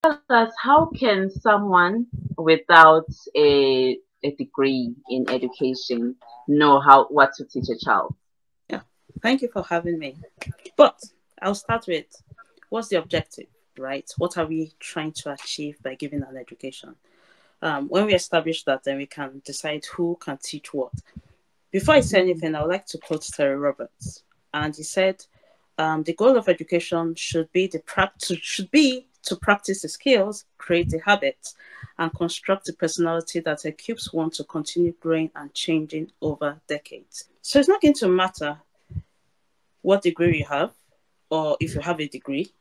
us, how can someone without a degree in education know how what to teach a child? Yeah. Thank you for having me. But I'll start with what's the objective, right? What are we trying to achieve by giving an education? When we establish that, then we can decide who can teach what. Before I say Mm, anything, I would like to quote Terry Roberts, and he said, "The goal of education should be to practice the skills, create the habits, and construct the personality that equips one to continue growing and changing over decades." So it's not going to matter what degree you have, or if you have a degree,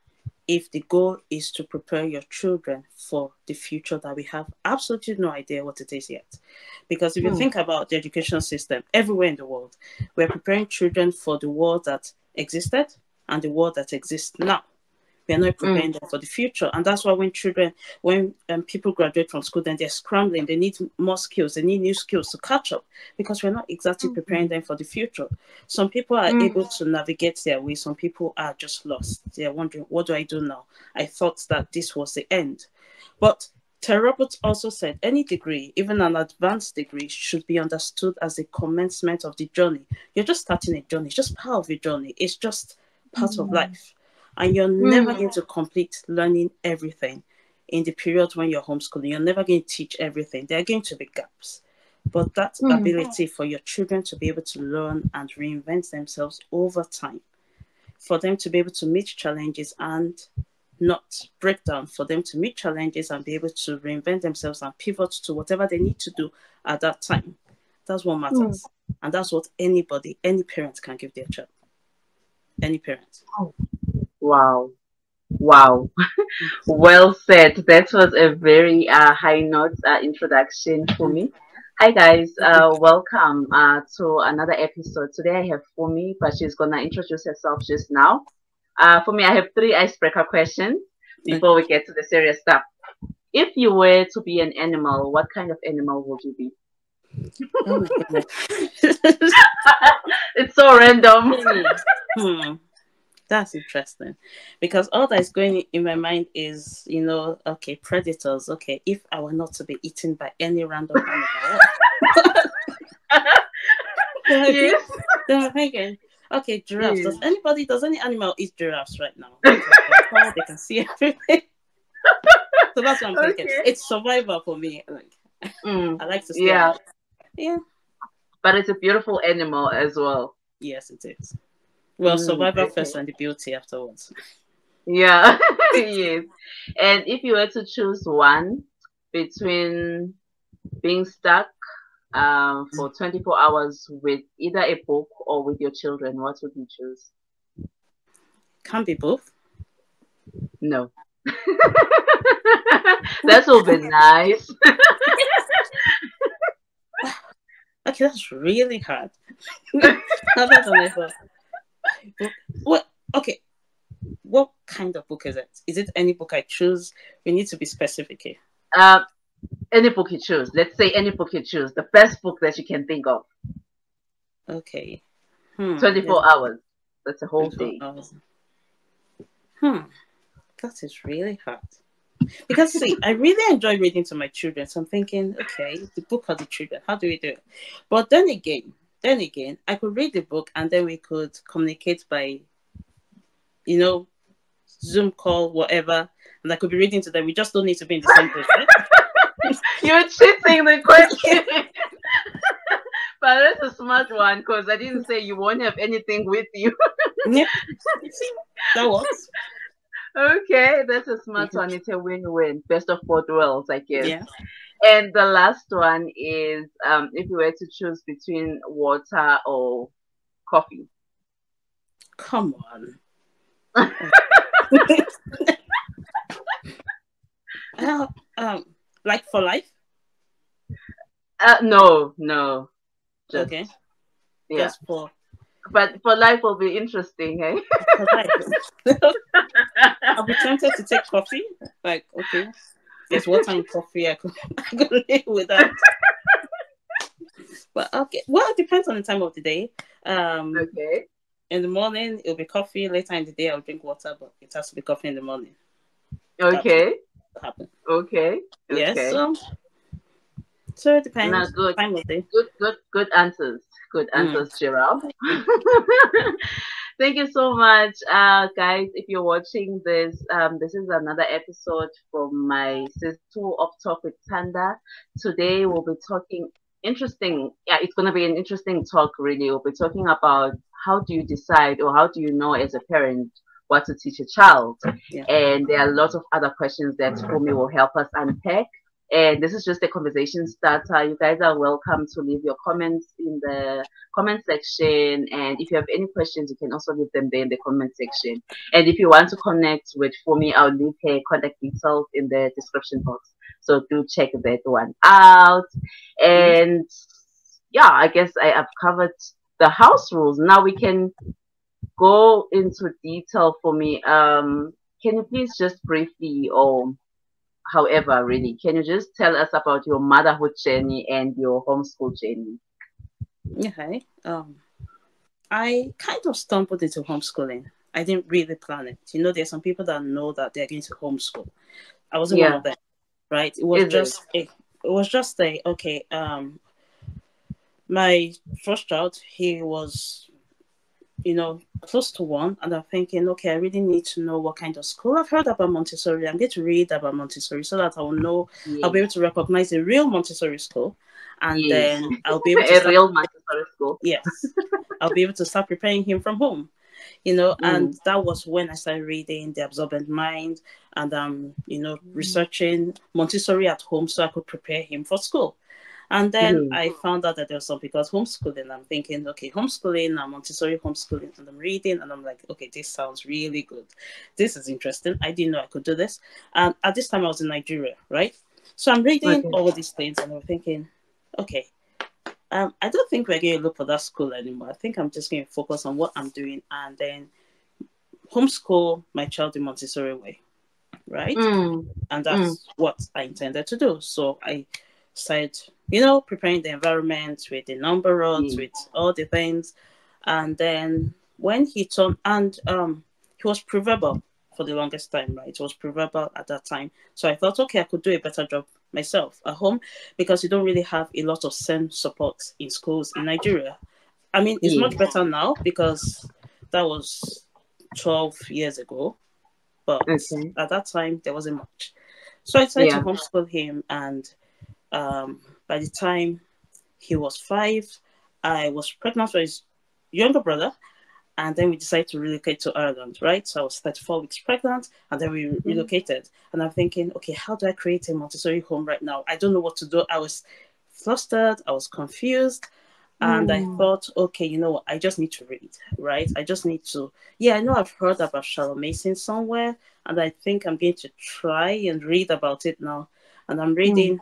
if the goal is to prepare your children for the future that we have absolutely no idea what it is yet. Because if you mm, think about the education system everywhere in the world, we're preparing children for the world that existed and the world that exists now. We are not mm, preparing them for the future. And that's why when people graduate from school, then they're scrambling. They need more skills. They need new skills to catch up because we're not exactly preparing mm, them for the future. Some people are mm, able to navigate their way. Some people are just lost. They're wondering, what do I do now? I thought that this was the end. But Terry Roberts also said any degree, even an advanced degree, should be understood as a commencement of the journey. You're just starting a journey. It's just part of a journey. It's just part of mm, life. And you're never mm, going to complete learning everything in the period when you're homeschooling. You're never going to teach everything. There are going to be gaps. But that mm, ability for your children to be able to learn and reinvent themselves over time, for them to be able to meet challenges and not break down, for them to meet challenges and be able to reinvent themselves and pivot to whatever they need to do at that time. That's what mm. matters. And that's what anybody, any parent can give their child. Any parent. Oh, wow. Wow. Well said. That was a very high note introduction for me. Hi guys, welcome to another episode. Today I have Fumi, but she's gonna introduce herself just now. For me, I have three icebreaker questions before we get to the serious stuff. If you were to be an animal, what kind of animal would you be? Oh my goodness. It's so random. Hmm. That's interesting because all that is going in my mind is, okay, predators. Okay, if I were not to be eaten by any random animal, then I think, Yes. then I'm thinking, okay, giraffes. Yes. Does any animal eat giraffes right now? Because they're tall, they can see everything. So that's what I'm thinking. Okay. It's survival for me. Like, Mm, I like to stay yeah, alive. Yeah. but it's a beautiful animal as well. Yes, it is. Well, survival Okay. first and the beauty afterwards. Yeah, yes. And if you were to choose one between being stuck for 24 hours with either a book or with your children, what would you choose? Can't be both. No. That will be nice. Okay, that's really hard. Harder than I thought. What? Okay, what kind of book is it? Is it any book I choose? We need to be specific here. Uh, any book you choose. Let's say any book you choose. The best book that you can think of. Okay. There's 24 hours. That's a whole 24 day. hours. Hmm. That is really hard. Because see, I really enjoy reading to my children. So I'm thinking, okay, the book for the children. How do we do it? But then again, I could read the book and then we could communicate by, you know, Zoom call, whatever, and I could be reading to them. We just don't need to be in the same place, right? You're cheating the question. But that's a smart one because I didn't say you won't have anything with you. Yeah, see, that works. Okay, that's a smart Mhm. one. It's a win-win. Best of both worlds, I guess. Yeah, And the last one is if you were to choose between water or coffee. come on. Uh, um, like for life? No, no, just Okay, yeah. just But for life will be interesting, eh? for life. I'll be tempted to take coffee. Like, okay, there's water in coffee. I could live with that. But okay, well, it depends on the time of the day. Um, Okay. in the morning it'll be coffee. Later in the day, I'll drink water, but it has to be coffee in the morning. That's it. Okay. happen. Okay. Yes, Okay. so it No, depends. good. Time of day. Good answers. Good Mm. answers, Gerald. Thank you. Thank you so much, guys. If you're watching this, this is another episode from my season 2 of Talk with Thanda. Today we'll be talking interesting. Yeah, it's gonna be an interesting talk. Really, we'll be talking about how do you decide or how do you know as a parent what to teach a child, Yeah. and there are lots of other questions that Fumi will help us unpack. And this is just a conversation starter. You guys are welcome to leave your comments in the comment section. And if you have any questions, you can also leave them there in the comment section. And if you want to connect with Fumi, I'll leave her contact details in the description box. So do check that one out. Mhm. And yeah, I guess I have covered the house rules. Now we can go into detail for me. Can you please just briefly, or however, really, can you just tell us about your motherhood journey and your homeschool journey? Okay. I kind of stumbled into homeschooling. I didn't really plan it. You know, there's some people that know that they're going to homeschool. I wasn't one Yeah, of them, right? is it? It was just a okay. My first child, he was, close to one, and I'm thinking, okay, I really need to know what kind of school. I've heard about Montessori. I'm going to read about Montessori so that I'll know, I'll be Yes, able to recognize a real Montessori school, and yes. then I'll be able to A start. real Montessori school. Yes, I'll be able to start preparing him from home. And Mm, that was when I started reading The Absorbent Mind and researching Montessori at home so I could prepare him for school. And then mm, I found out that there was something called homeschooling. I'm thinking, okay, homeschooling and Montessori homeschooling, and I'm reading, and I'm like, okay, this sounds really good. This is interesting. I didn't know I could do this. And at this time, I was in Nigeria, right? So I'm reading okay. all these things, and I'm thinking, okay, I don't think we're going to look for that school anymore. I think I'm just going to focus on what I'm doing, and then homeschool my child in Montessori way, right? Mm, And mm, that's what I intended to do. So I started, preparing the environment with the number rods, yes. with all the things. And then when he turned, and he was preverbal for the longest time, right? It was preverbal at that time. So I thought, okay, I could do a better job myself at home because you don't really have a lot of SEN support in schools in Nigeria. I mean, it's much Yes. better now because that was 12 years ago, but Okay. at that time there wasn't much. So I decided to Yeah. homeschool him, and by the time he was 5, I was pregnant for his younger brother, and then we decided to relocate to Ireland, right? So I was 34 weeks pregnant, and then we Mm, relocated. And I'm thinking, okay, how do I create a Montessori home right now? I don't know what to do. I was flustered, I was confused, and I mm, thought, okay, you know what? I just need to read, right? I just need to, yeah, I know I've heard about Charlotte Mason somewhere, and I think I'm going to try and read about it now. And I'm mm. reading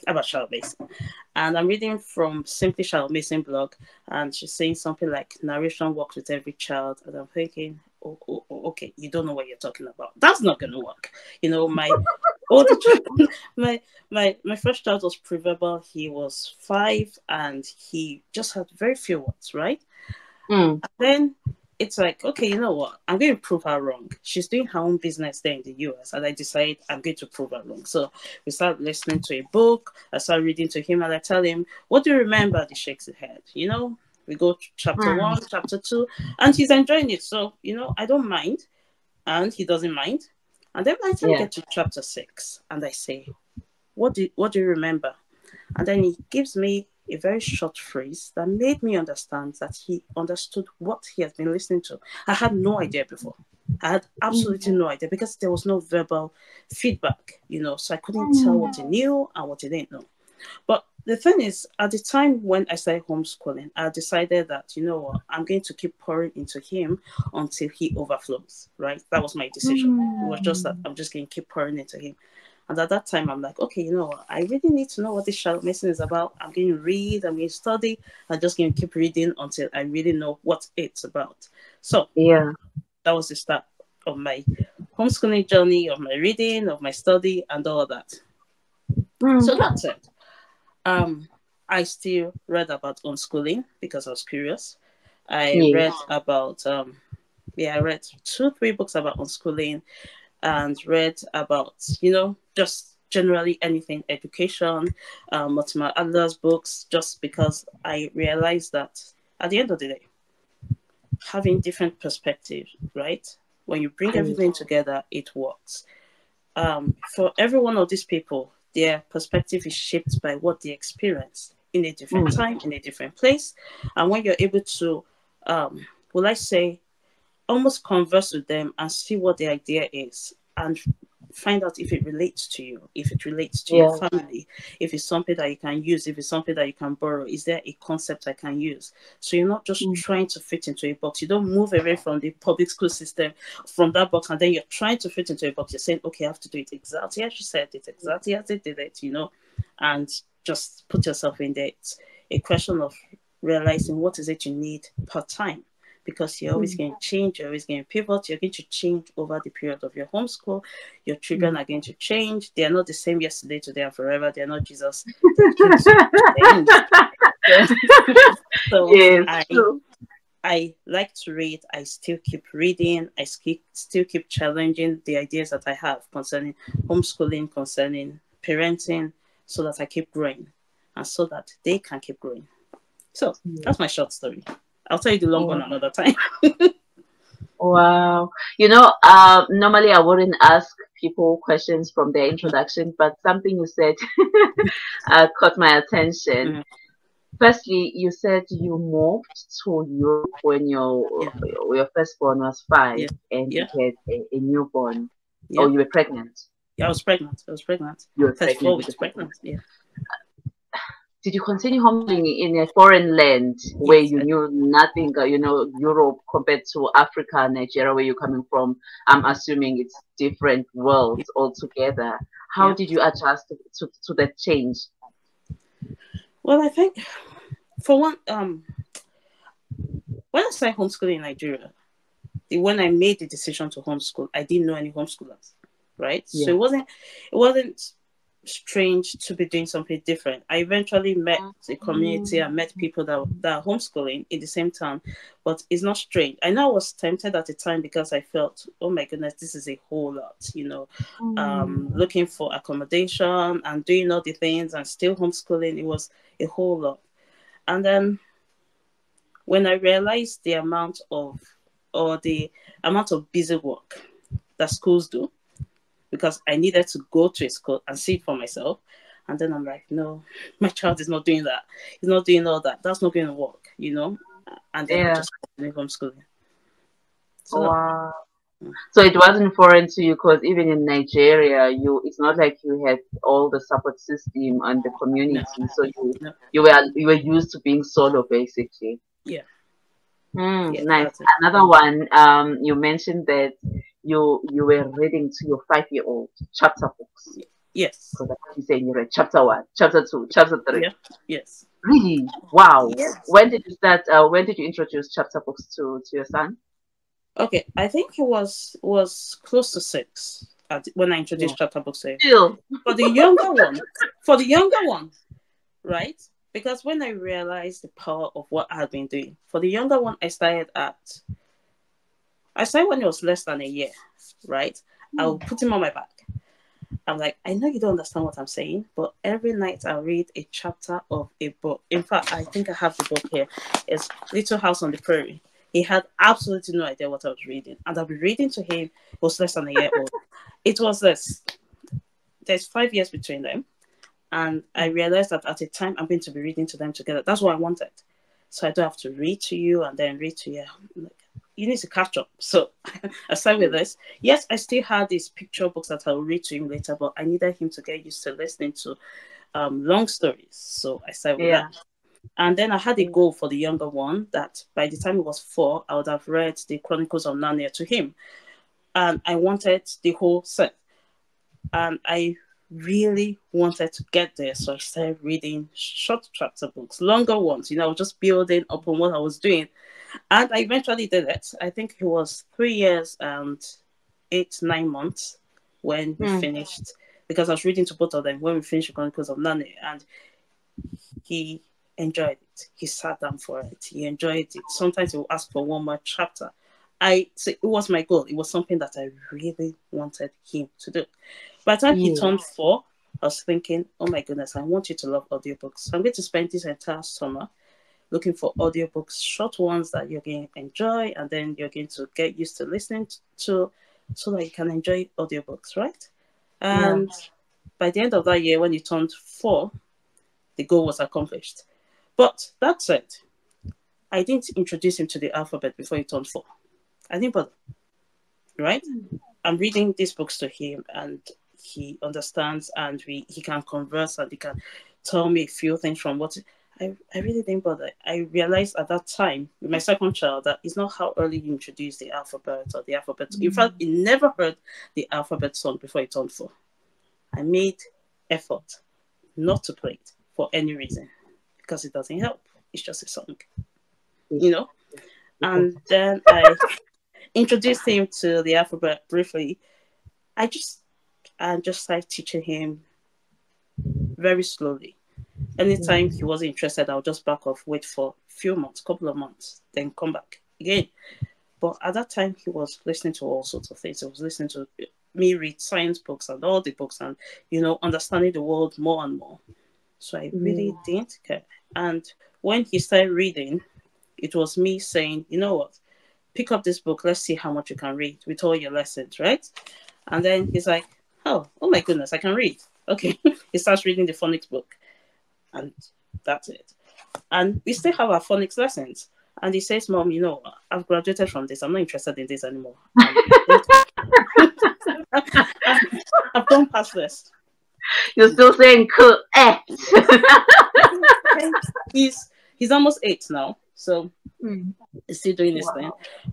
about Charlotte Mason. And I'm reading from Simply Charlotte Mason blog, and she's saying something like narration works with every child. And I'm thinking, okay, you don't know what you're talking about. That's not going to work. My older child, my first child was preverbal. He was 5, and he just had very few words, right? Mm. Then it's like, okay, you know what? I'm going to prove her wrong. She's doing her own business there in the US, and I decide I'm going to prove her wrong. So we start listening to a book. I start reading to him, and I tell him, "What do you remember?" He shakes his head. We go to chapter Mm. 1, chapter 2, and he's enjoying it. So I don't mind, and he doesn't mind. And then by the time we Yeah. get to chapter 6, and I say, "What do you remember?" And then he gives me a very short phrase that made me understand that he understood what he has been listening to. I had no idea before. I had absolutely Mm. no idea because there was no verbal feedback, so I couldn't tell what Mm. he knew and what he didn't know. But the thing is, at the time when I started homeschooling, I decided that, you know what, I'm going to keep pouring into him until he overflows, right? That was my decision. It was just that Mm. I'm just going to keep pouring into him. And at that time, I'm like, okay, you know what? I really need to know what this Charlotte Mason is about. I'm going to read, I'm going to study. I'm just going to keep reading until I really know what it's about. So Yeah. that was the start of my homeschooling journey, of my reading, of my study, and all of that. Mm. So that's it. Um, I still read about unschooling because I was curious. I Yes. read about, I read 2, 3 books about unschooling. and read about, just generally anything, education, Mortimer Adler's books, just because I realized that at the end of the day, having different perspectives, right? When you bring everything together, it works. For every one of these people, their perspective is shaped by what they experienced in a different time, in a different place. And when you're able to, will I say, almost converse with them and see what the idea is and find out if it relates to you, if it relates to your family, if it's something that you can use, if it's something that you can borrow, is there a concept I can use? So you're not just trying to fit into a box. You don't move away from the public school system, from that box, and then you're trying to fit into a box. You're saying, okay, I have to do it exactly as you said it, exactly as they did it, and just put yourself in there. It's a question of realizing what is it you need per time, because you're always going to change, you're always going to pivot, you're going to change over the period of your homeschool. Your children are going to change. They are not the same yesterday, today, and forever. They're not Jesus. They're going to change. So Yes, I like to read. I still keep reading. I still keep challenging the ideas that I have concerning homeschooling, concerning parenting, so that I keep growing and so that they can keep growing. So that's my short story. I'll tell you the long one another time. Wow. Normally I wouldn't ask people questions from their introduction, but something you said caught my attention. Firstly, you said you moved to Europe when your firstborn was 5 and you had a newborn. Oh, you were pregnant. Yeah, I was pregnant. You were 34 pregnant. weeks pregnant. Yeah. Did you continue homeschooling in a foreign land where you knew nothing, Europe compared to Africa, Nigeria, where you're coming from? I'm assuming it's different worlds altogether. How did you adjust to that change? Well, I think, for one, when I started homeschooling in Nigeria, when I made the decision to homeschool, I didn't know any homeschoolers, right? So it wasn't strange to be doing something different. I eventually met the community and met people that are homeschooling in the same town, but it's not strange. I know I was tempted at the time because I felt, oh my goodness, this is a whole lot, looking for accommodation and doing all the things and still homeschooling. It was a whole lot. And then when I realized the amount of busy work that schools do, because I needed to go to a school and see it for myself. And then I'm like, no, my child is not doing that. He's not doing all that. That's not going to work, And then I just continued homeschooling. So, wow. So it wasn't foreign to you, because even in Nigeria, it's not like you had all the support system and the community. So you were used to being solo, basically. Yeah. Nice. Another one, you mentioned that you were reading to your 5-year-old chapter books. Yes. Because you said you read chapter 1, chapter 2, chapter 3. Yeah. Yes. Really? Wow. Yes. When did you start? When did you introduce chapter books to your son? Okay, I think he was close to 6 when I introduced chapter books to him. Still. For the younger one, right? Because when I realized the power of what I had been doing, for the younger one, I started when it was less than a year, right? I would put him on my back. I'm like, I know you don't understand what I'm saying, but every night I'll read a chapter of a book. In fact, I think I have the book here. It's Little House on the Prairie. He had absolutely no idea what I was reading. And I'll be reading to him. He was less than a year old. It was this. There's 5 years between them. And I realized that at a time, I'm going to be reading to them together. That's what I wanted. So I don't have to read to you and then read to you. You need to catch up. So I started with this. Yes, I still had these picture books that I'll read to him later, but I needed him to get used to listening to long stories. So I started with that. And then I had a goal for the younger one that by the time he was 4, I would have read the Chronicles of Narnia to him. And I wanted the whole set. And I really wanted to get there. So I started reading short chapter books, longer ones, just building up on what I was doing. And I eventually did it. I think it was 3 years and 8-9 months when we finished, because I was reading to both of them when we finished the Chronicles of Narnia. And he enjoyed it. He sat down for it. He enjoyed it. Sometimes he will ask for one more chapter. So it was my goal. It was something that I really wanted him to do. By the time he Yeah. turned 4, I was thinking, oh my goodness, I want you to love audiobooks. So I'm going to spend this entire summer looking for audiobooks, short ones that you're going to enjoy, and then you're going to get used to listening to, so that you can enjoy audiobooks, right? Yeah. And by the end of that year, when he turned 4, the goal was accomplished. But that said, I didn't introduce him to the alphabet before he turned 4. I didn't bother, right? I'm reading these books to him, and he understands, and he can converse, and he can tell me a few things from what I really didn't bother. I realized at that time with my second child that it's not how early you introduce the alphabet or the alphabet. In fact, he never heard the alphabet song before he turned 4. I made effort not to play it for any reason because it doesn't help. It's just a song, you know. And then I introduced him to the alphabet briefly. I just started teaching him very slowly. Anytime he wasn't interested, I'll just back off, wait for a few months, couple of months, then come back again. But at that time, he was listening to all sorts of things. He was listening to me read science books and all the books, and understanding the world more and more. So I really didn't care. And when he started reading, it was me saying, you know what, pick up this book. Let's see how much you can read with all your lessons, right? And then he's like, oh my goodness, I can read. Okay. He starts reading the phonics book, and that's it. And we still have our phonics lessons. And he says, Mom, I've graduated from this. I'm not interested in this anymore. I've gone past this. You're still saying correct. He's almost 8 now, so he's still doing his thing.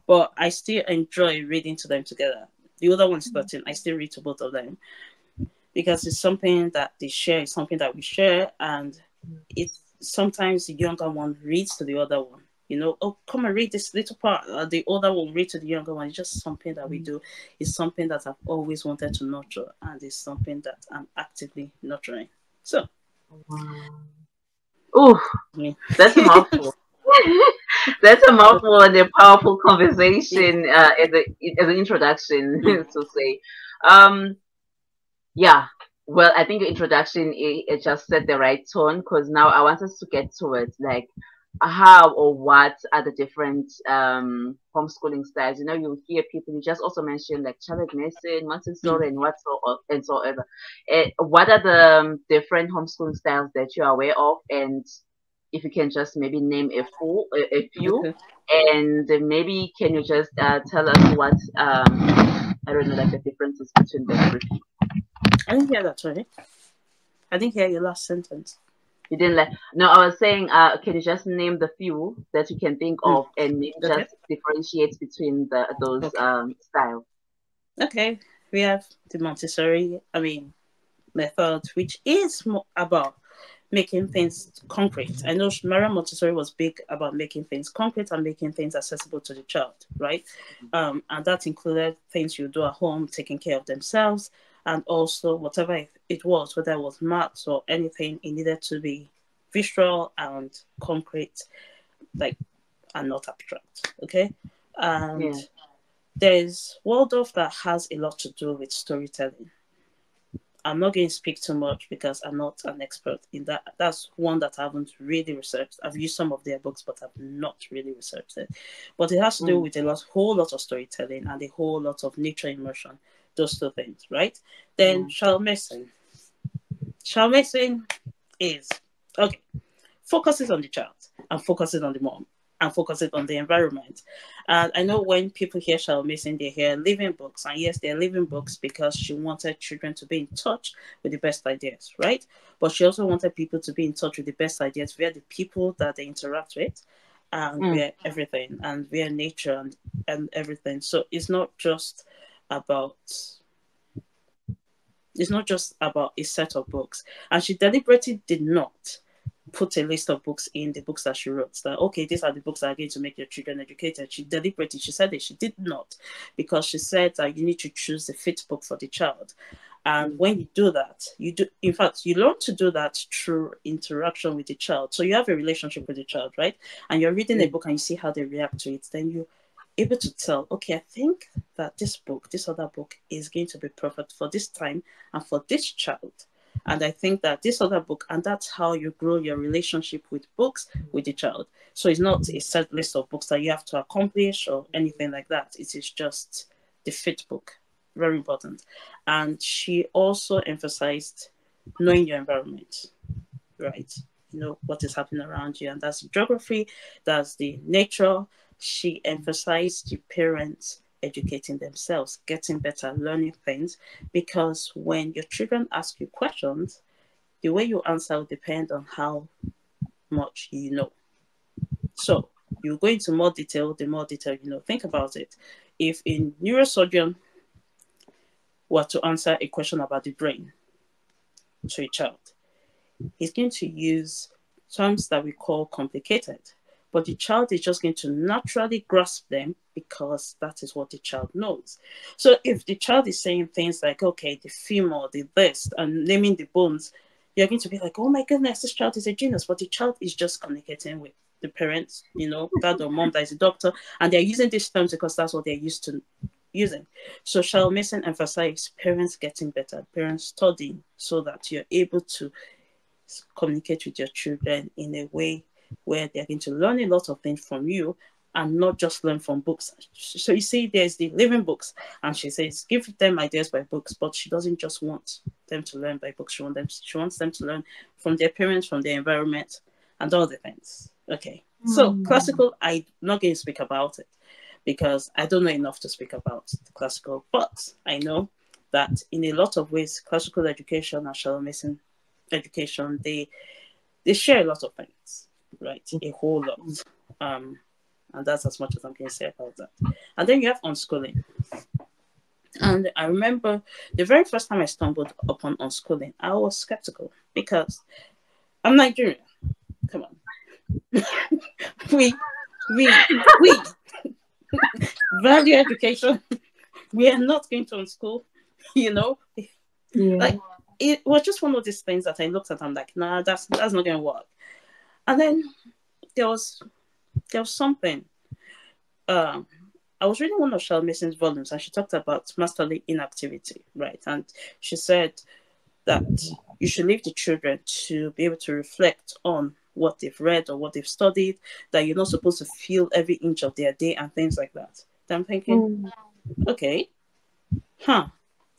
But I still enjoy reading to them together. The older one's 13. I still read to both of them because it's something that they share. It's something that we share, and it's sometimes the younger one reads to the other one. Oh, come and read this little part. The older one read to the younger one. It's just something that we do. It's something that I've always wanted to nurture, and it's something that I'm actively nurturing. So, oh, that's a mouthful. That's a mouthful and a powerful conversation as an introduction to say. Yeah. Well, I think the introduction it just set the right tone because now I want us to get towards like how or what are the different homeschooling styles. You hear people. You just also mentioned like child medicine, Montessori, and whatsoever. What are the different homeschooling styles that you are aware of, and if you can just maybe name a few, Okay. and maybe can you just tell us what I don't know, like the differences between them. I didn't hear that, sorry. I didn't hear your last sentence. You didn't like? No, I was saying, can you just name the few that you can think of, and maybe just differentiate between those styles? Okay, we have the Montessori, method, which is more about making things concrete. I know Maria Montessori was big about making things concrete and making things accessible to the child, right? And that included things you do at home, taking care of themselves, and also whatever it was, whether it was maths or anything, it needed to be visual and concrete, and not abstract. Okay, and there's Waldorf that has a lot to do with storytelling. I'm not going to speak too much because I'm not an expert in that. That's one that I haven't really researched. I've used some of their books, but I've not really researched it. But it has to do with whole lot of storytelling and a whole lot of nature immersion. Those two things, right? Then child medicine. Child medicine is focuses on the child and focuses on the mom and focuses on the environment. And I know when people hear child medicine, they hear living books. And yes, they're living books because she wanted children to be in touch with the best ideas, right? But she also wanted people to be in touch with the best ideas via the people that they interact with and via everything and via nature and everything. So it's not just about a set of books. And she deliberately did not put a list of books in the books that she wrote. That, okay, these are the books that are going to make your children educated. She deliberately, she said that she did not, because she said that you need to choose the fit book for the child. And when you do that, in fact, you learn to do that through interaction with the child. So you have a relationship with the child, right? And you're reading a book and you see how they react to it. Then able to tell, okay, I think that this other book is going to be perfect for this time and for this child. And I think that this other book, and that's how you grow your relationship with books with the child. So it's not a set list of books that you have to accomplish or anything like that. It is just the fit book. Very important. And she also emphasized knowing your environment, right? You know what is happening around you, and that's the geography, that's the nature. She emphasized the parents educating themselves, getting better, learning things, because when your children ask you questions, the way you answer will depend on how much you know. So you go into more detail, the more detail you know. Think about it. If a neurosurgeon were to answer a question about the brain to a child, he's going to use terms that we call complicated, but the child is just going to naturally grasp them because that is what the child knows. So if the child is saying things like, okay, the femur, the this, and naming the bones, you're going to be like, oh my goodness, this child is a genius. But the child is just communicating with the parents, you know, dad or mom that is a doctor, and they're using these terms because that's what they're used to using. So Charles Mason emphasized parents getting better, parents studying, so that you're able to communicate with your children in a way where they're going to learn a lot of things from you and not just learn from books. So you see, there's the living books, and she says give them ideas by books, but she doesn't just want them to learn by books. She wants them to learn from their parents, from their environment, and all the things. Okay, so classical, I'm not going to speak about it because I don't know enough to speak about the classical, but I know that in a lot of ways, classical education and Charlotte Mason education, they share a lot of things, right? A whole lot. And that's as much as I'm going to say about that. And then you have unschooling. And I remember the very first time I stumbled upon unschooling, I was skeptical because I'm Nigerian. Come on. we value education. We are not going to unschool, you know? Yeah. Like, it was just one of these things that I looked at and I'm like, nah, that's not going to work. And then there was something. I was reading one of Charlotte Mason's volumes, and she talked about masterly inactivity, right? And she said that you should leave the children to be able to reflect on what they've read or what they've studied, that you're not supposed to feel every inch of their day and things like that. Then I'm thinking, okay, that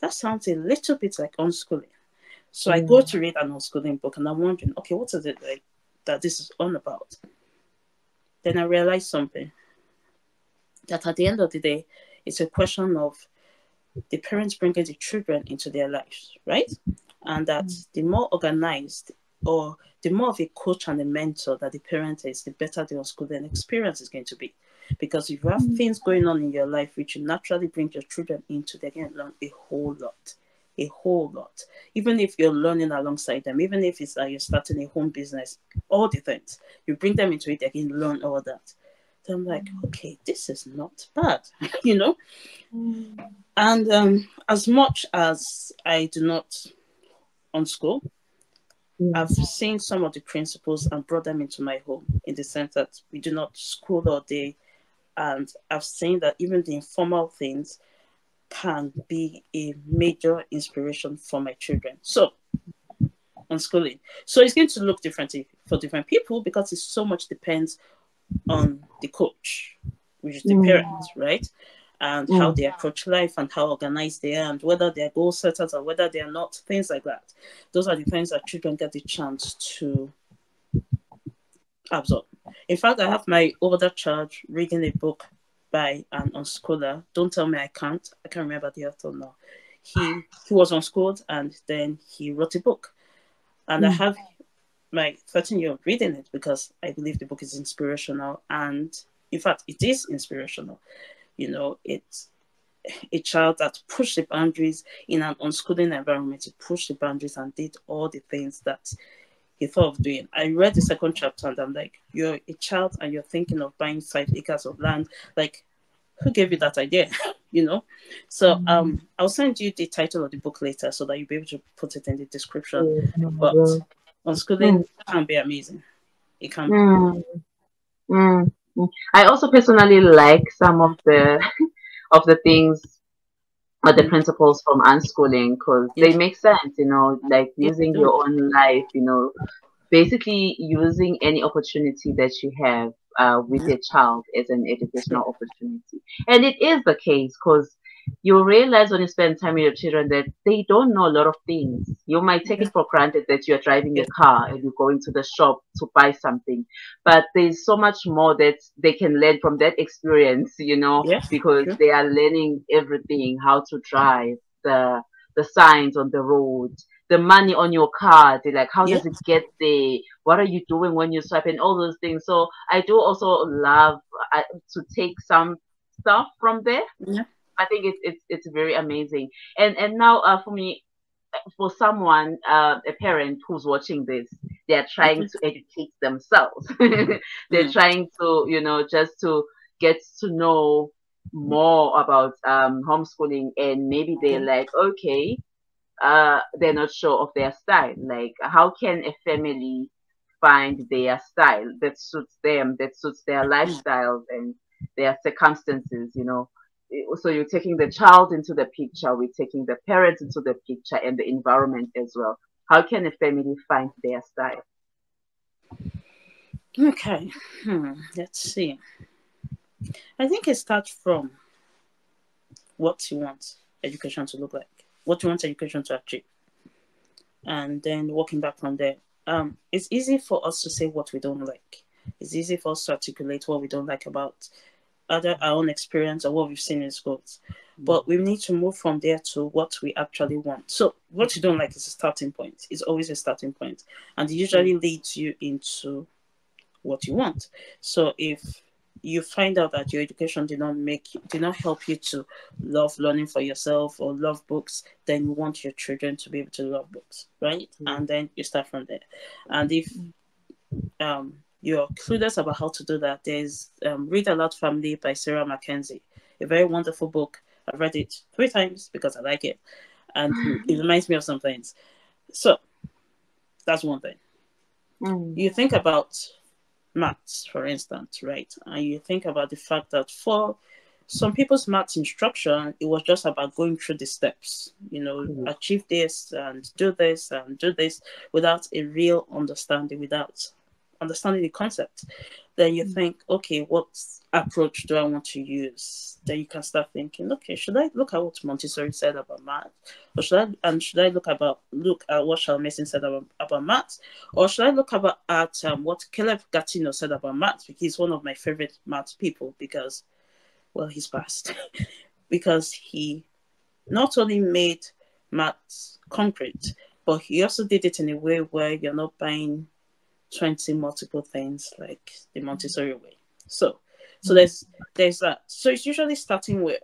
sounds a little bit like unschooling. So I go to read an unschooling book, and I'm wondering, okay, what is it like that this is on about? Then I realized something, that at the end of the day, it's a question of the parents bringing the children into their lives, right? And that the more organized or the more of a coach and a mentor that the parent is, the better the unschooling experience is going to be. Because if you have things going on in your life which you naturally bring your children into, they're going to learn a whole lot. A whole lot. Even if you're learning alongside them, even if it's like you're starting a home business, all the things, you bring them into it, they can learn all that. So I'm like, okay, this is not bad, you know? And as much as I do not unschool, I've seen some of the principles and brought them into my home in the sense that we do not school all day. And I've seen that even the informal things can be a major inspiration for my children. So, unschooling. So it's going to look differently for different people because it so much depends on the coach, which is the parents, right? And how they approach life and how organized they are and whether they're goal setters or whether they're not, things like that. Those are the things that children get the chance to absorb. In fact, I have my older child reading a book by an unschooler. Don't tell me I can't. I can't remember the author now. He was unschooled and then he wrote a book. And I have my 13-year-old reading it because I believe the book is inspirational. And in fact, it is inspirational. You know, it's a child that pushed the boundaries in an unschooling environment. He pushed the boundaries and did all the things that he thought of doing. I read the second chapter and I'm like, you're a child and you're thinking of buying 5 acres of land. Like, who gave you that idea? You know? So I'll send you the title of the book later so that you'll be able to put it in the description. But unschooling can be amazing. It can be. I also personally like some of the of the things or the Mm. principles from unschooling because Yeah, they make sense, like yeah, they using do. your own life, basically using any opportunity that you have with Yeah, your child as an yeah, educational opportunity. And it is the case because you realize when you spend time with your children that they don't know a lot of things. You might take yeah, it for granted that you're driving yeah, a car and you're going to the shop to buy something, but there's so much more that they can learn from that experience, yeah, because true. they are learning everything, how to drive, the signs on the road, the money on your card, like how Yeah, does it get there? What are you doing when you swipe and all those things? So I do also love to take some stuff from there. yeah, I think it's very amazing. And now for me, for someone, a parent who's watching this, they're trying mhm, to educate themselves. They're mm, trying to, just to get to know more about homeschooling, and maybe they're yeah, like, okay, they're not sure of their style. Like, how can a family find their style that suits them, that suits their mm. lifestyles and their circumstances? So you're taking the child into the picture, we're taking the parents into the picture, and the environment as well. How can a family find their style? Okay. Let's see. I think it starts from what you want education to look like, what you want education to achieve, and then working back from there. It's easy for us to say what we don't like. It's easy for us to articulate what we don't like about either our own experience or what we've seen in schools. But we need to move from there to what we actually want. So what you don't like is a starting point. It's always a starting point, and it Mm, usually leads you into what you want. So if you find out that your education did not help you to love learning for yourself or love books, then you want your children to be able to love books, right? mm, And then you start from there. And if you're clueless about how to do that, there's Read Aloud Family by Sarah Mackenzie, a very wonderful book. I've read it 3 times because I like it, and it reminds me of some things. So that's one thing. mm, You think about maths, for instance, right? And you think about the fact that for some people's maths instruction, it was just about going through the steps, mm, achieve this and do this without a real understanding, without understanding the concept. Then you mm, think, okay, what approach do I want to use? Then you can start thinking, okay, should I look at what Montessori said about math, or should I look at what Charles Mason said about math, or should I look at what Caleb Gatino said about math? Because he's one of my favorite math people because, well, he's passed because he not only made maths concrete, but he also did it in a way where you're not buying 20 multiple things like the Montessori way. So so mm, there's that. So it's usually starting with,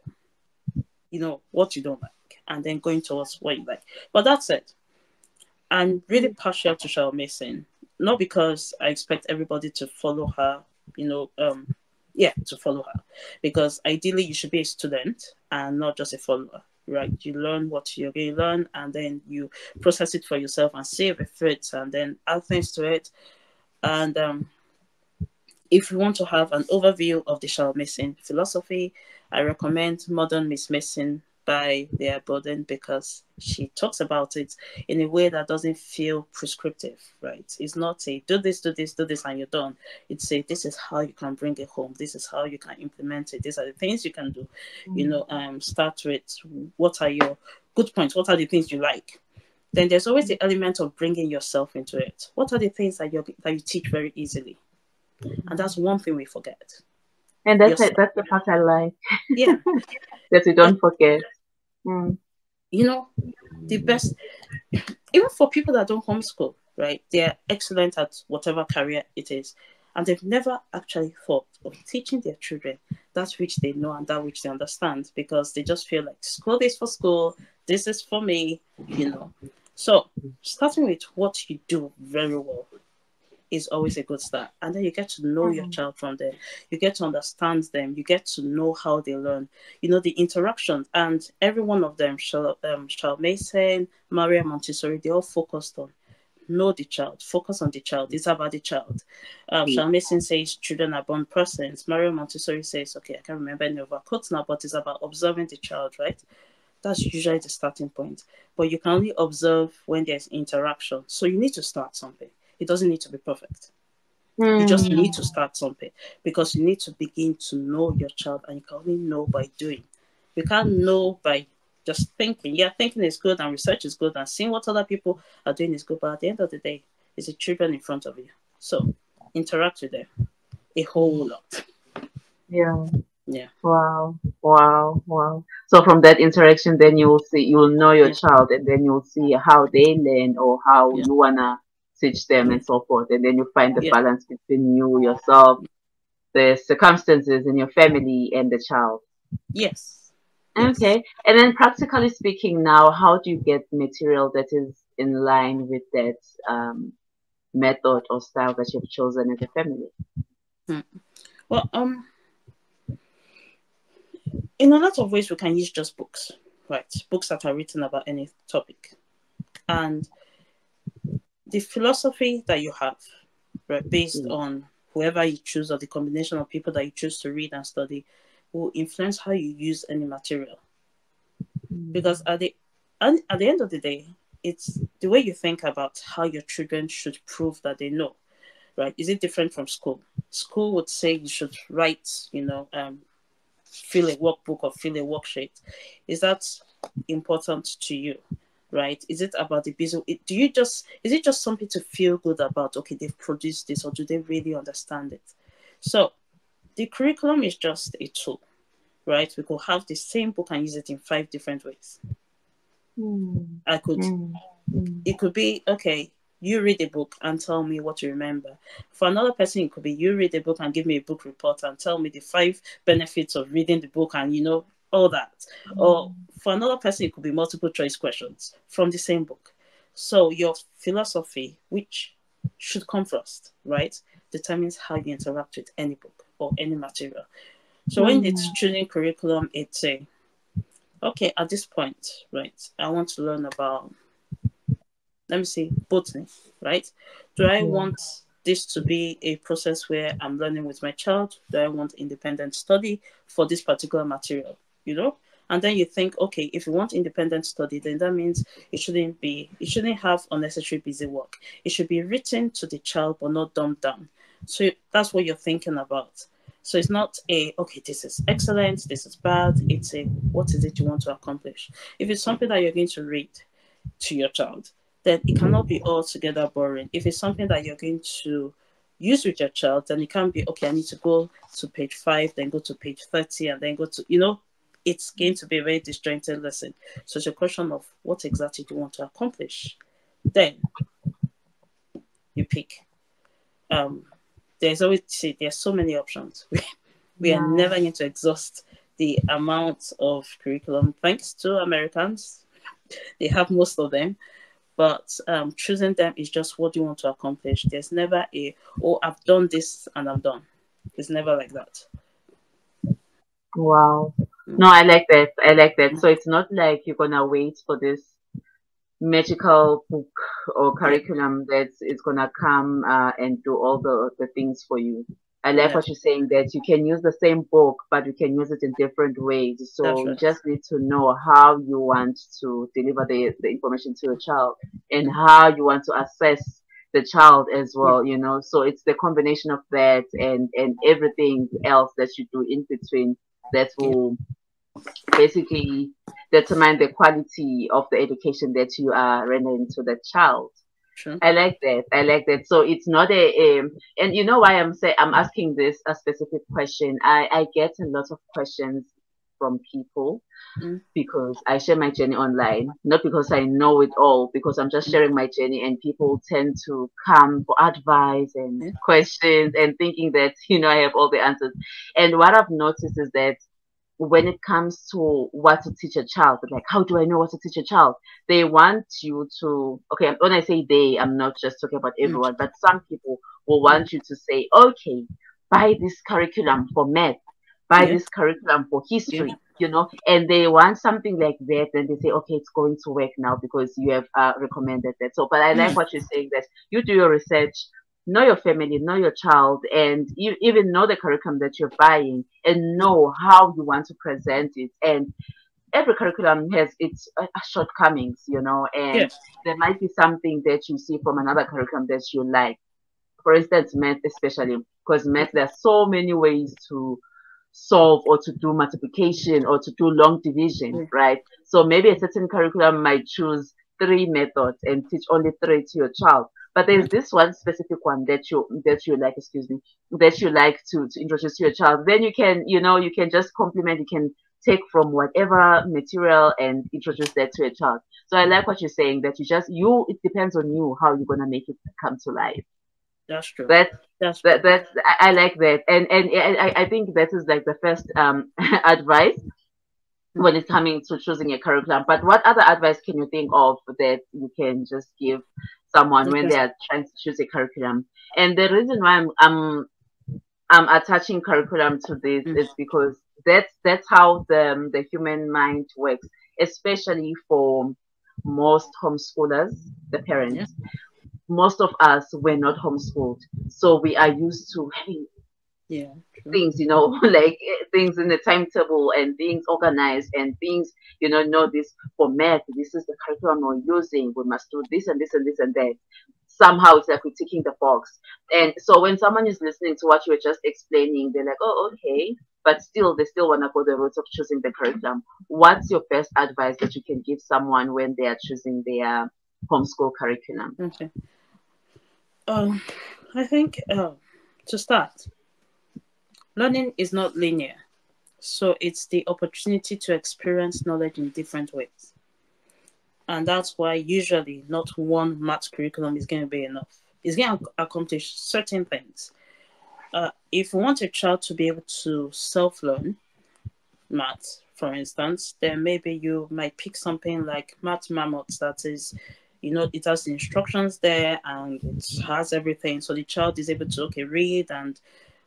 what you don't like and then going towards what you like. But that's it. I'm really mm, partial to Charles Mason. Not because I expect everybody to follow her, you know, to follow her. Because ideally you should be a student and not just a follower. Right, you learn what you're going to learn, and then you process it for yourself and see if it fits, and then add things to it. And if you want to have an overview of the Charles Mason philosophy, I recommend Modern Miss Mason by Leah Boden because she talks about it in a way that doesn't feel prescriptive, right? It's not a do this, and you're done. It's a this is how you can bring it home. This is how you can implement it. These are the things you can do. mm, Start with what are your good points? What are the things you like? Then there's always the element of bringing yourself into it. What are the things that you teach very easily? And that's mm. one thing we forget. And that's it. Yourself. That's the part I like, Yeah. that we That, don't forget. Mm, you know, the best, even for people that don't homeschool, right? They're excellent at whatever career it is. And they've never actually thought of teaching their children that which they know and that which they understand because they just feel like school is for school, this is for me. So, starting with what you do very well is always a good start. And then you get to know your mm, child from there. You get to understand them. You get to know how they learn. The interactions. And every one of them, Charles Mason, Maria Montessori, they all focused on know the child, focus on the child. It's about the child. Yeah. Sean Mason says children are born persons. Mario Montessori says, okay, I can't remember any of our quotes now, but it's about observing the child, right? That's usually the starting point. But you can only observe when there's interaction. So you need to start something. It doesn't need to be perfect. You just need to start something because you need to begin to know your child, and you can only know by doing. You can't know by just thinking. Yeah, thinking is good and research is good and seeing what other people are doing is good, but at the end of the day, it's the children in front of you. So interact with them a whole lot. Yeah. Yeah. Wow. Wow. Wow. So from that interaction, then you'll know your Yeah. child, and then you'll see how they learn or how Yeah. you wanna teach them Yeah. and so forth. And then you find the Yeah. balance between you, yourself, the circumstances in your family and the child. Yes. Yes. Okay. And then practically speaking now, how do you get material that is in line with that method or style that you've chosen as a family? Hmm. Well, in a lot of ways, we can use just books, right? Books that are written about any topic. And the philosophy that you have, right, based Yeah. on whoever you choose or the combination of people that you choose to read and study, will influence how you use any material. Because at the end of the day, it's the way you think about how your children should prove that they know, right? Is it different from school? School would say you should write, fill a workbook or fill a worksheet. Is that important to you? Right? Is it about the business? Is it just something to feel good about? Okay, they've produced this, or do they really understand it? So the curriculum is just a tool, right? We could have the same book and use it in 5 different ways. Mm. I could Mm. Mm. It could be, okay, you read a book and tell me what you remember. For another person, it could be you read a book and give me a book report and tell me the 5 benefits of reading the book and, all that. Or for another person, it could be multiple choice questions from the same book. So your philosophy, which should come first, right, determines how you interact with any book or any material. So when Mm. it's choosing curriculum, it's okay, at this point, right, I want to learn about, let me see, botany, right? Do I Yeah. want this to be a process where I'm learning with my child? Do I want independent study for this particular material? And then you think, okay, if you want independent study, then that means it shouldn't have unnecessary busy work. It should be written to the child but not dumbed down. So that's what you're thinking about. So it's not okay, this is excellent, this is bad. It's what is it you want to accomplish? If it's something that you're going to read to your child, then it cannot be altogether boring. If it's something that you're going to use with your child, then it can't be, okay, I need to go to page 5, then go to page 30, and then go to, it's going to be a very disjointed lesson. So it's a question of what exactly do you want to accomplish. Then you pick. There's so many options. We are Yeah. never going to exhaust the amount of curriculum. Thanks to Americans, they have most of them. But choosing them is just what you want to accomplish. There's never I've done this and I'm done. It's never like that. Wow. Mm. No, I like that. I like that. So it's not like you're gonna wait for this magical book or Yeah, curriculum that is gonna come and do all the things for you. I like yeah, what you're saying that you can use the same book, but you can use it in different ways. that's So you right. just need to know how you want to deliver the information to your child and Mm. how you want to assess the child as Yeah, well. So it's the combination of that and everything else that you do in between that yeah, will basically determine the quality of the education that you are rendering to the child. true. I like that. I like that. So it's not and you know why I'm asking this a specific question. I get a lot of questions from people Mm. because I share my journey online, not because I know it all, because I'm just Mm. sharing my journey, and people tend to come for advice and Yeah, questions and thinking that I have all the answers. And what I've noticed is that when it comes to what to teach a child, like how do I know what to teach a child? They want you to, okay, when I say they, I'm not just talking about mm. everyone, but some people will Yeah, want you to say, okay, buy this curriculum for math, buy yeah, this curriculum for yeah, history. and they want something like that, and they say, okay, it's going to work now because you have recommended that. So, but I like Mm. what you're saying, that you do your research, know your family, know your child, and you even know the curriculum that you're buying, and know how you want to present it. And every curriculum has its shortcomings, and Yes. there might be something that you see from another curriculum that you like. For instance, math, especially, because math, there are so many ways to solve or to do multiplication or to do long division, Yeah. right? So maybe a certain curriculum might choose three methods and teach only three to your child. But there's this one specific one that you like, excuse me, that you like to introduce to your child. Then you can just complement, you can take from whatever material and introduce that to your child. So I like what you're saying, that it depends on you how you're gonna make it come to life. That's true. That That's that true. that's I like that, and I think that is like the first advice Mm. when it's coming to choosing a curriculum. But what other advice can you think of that you can just give someone when Okay. they are trying to choose a curriculum? And the reason why I'm attaching curriculum to this Mm. is because that's how the human mind works, especially for most homeschoolers, the Yeah. parents. Most of us were not homeschooled, so we are used to having Yeah. True. things, like things in the timetable and things organized and things, this for math, this is the curriculum we're using. We must do this and this and this and that. Somehow it's like we're ticking the box. And so when someone is listening to what you were just explaining, they're like, oh, okay. But still, they still want to go the route of choosing the curriculum. What's your best advice that you can give someone when they are choosing their homeschool curriculum? Okay. I think to start, learning is not linear. So it's the opportunity to experience knowledge in different ways. And that's why usually not one math curriculum is going to be enough. It's going to accomplish certain things. If you want a child to be able to self-learn math, for instance, then maybe you might pick something like Math Mammoth that is, it has the instructions there and it has everything. So the child is able to, okay, read and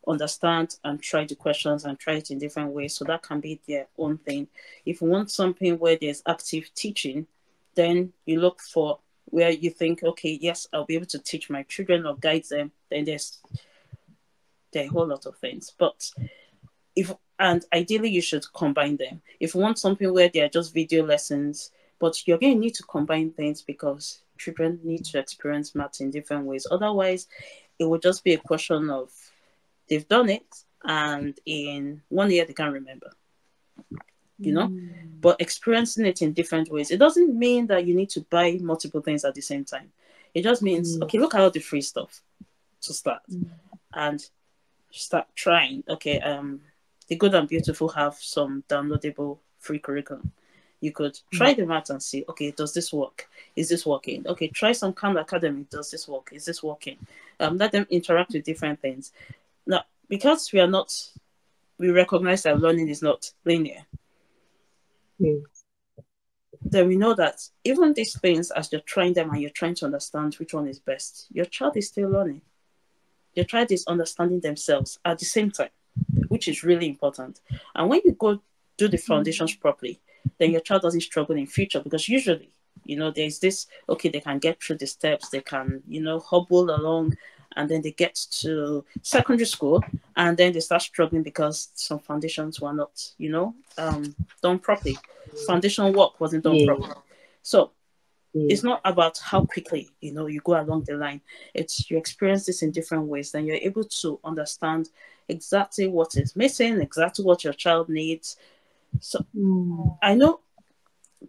understand and try the questions and try it in different ways. So that can be their own thing. If you want something where there's active teaching, then you look for where you think, okay, yes, I'll be able to teach my children or guide them. Then there are a whole lot of things. But ideally you should combine them. If you want something where they are just video lessons, but you're going to need to combine things because children need to experience math in different ways. Otherwise, it will just be a question of they've done it and in 1 year they can't remember, but experiencing it in different ways. It doesn't mean that you need to buy multiple things at the same time. It just means, okay, look at all the free stuff to start and start trying. Okay, the Good and Beautiful have some downloadable free curriculum. You could try them out and see, okay, does this work? Is this working? Okay, try some Khan Academy. Does this work? Is this working? Let them interact with different things. Now, because we recognize that learning is not linear, then we know that even these things, as you're trying them and you're trying to understand which one is best, your child is still learning. Your child is understanding themselves at the same time, which is really important. And when you go do the foundations properly, then your child doesn't struggle in future because usually, there's this, okay, they can get through the steps, they can, hobble along, and then they get to secondary school and then they start struggling because some foundations were not, done properly. Foundation work wasn't done Yeah, properly. So yeah. it's not about how quickly you go along the line. It's you experience this in different ways, then you're able to understand exactly what is missing, exactly what your child needs. So I know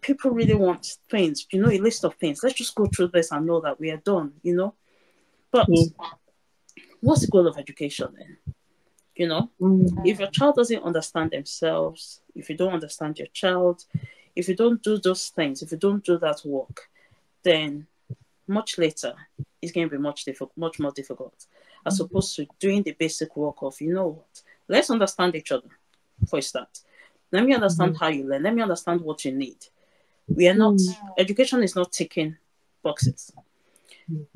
people really want things, a list of things. Let's just go through this and know that we are done, but what's the goal of education then? If your child doesn't understand themselves, if you don't understand your child, if you don't do those things, if you don't do that work, then much later it's going to be much more difficult, as opposed to doing the basic work of, what, let's understand each other for a start. Let me understand how you learn. Let me understand what you need. We are not, education is not ticking boxes.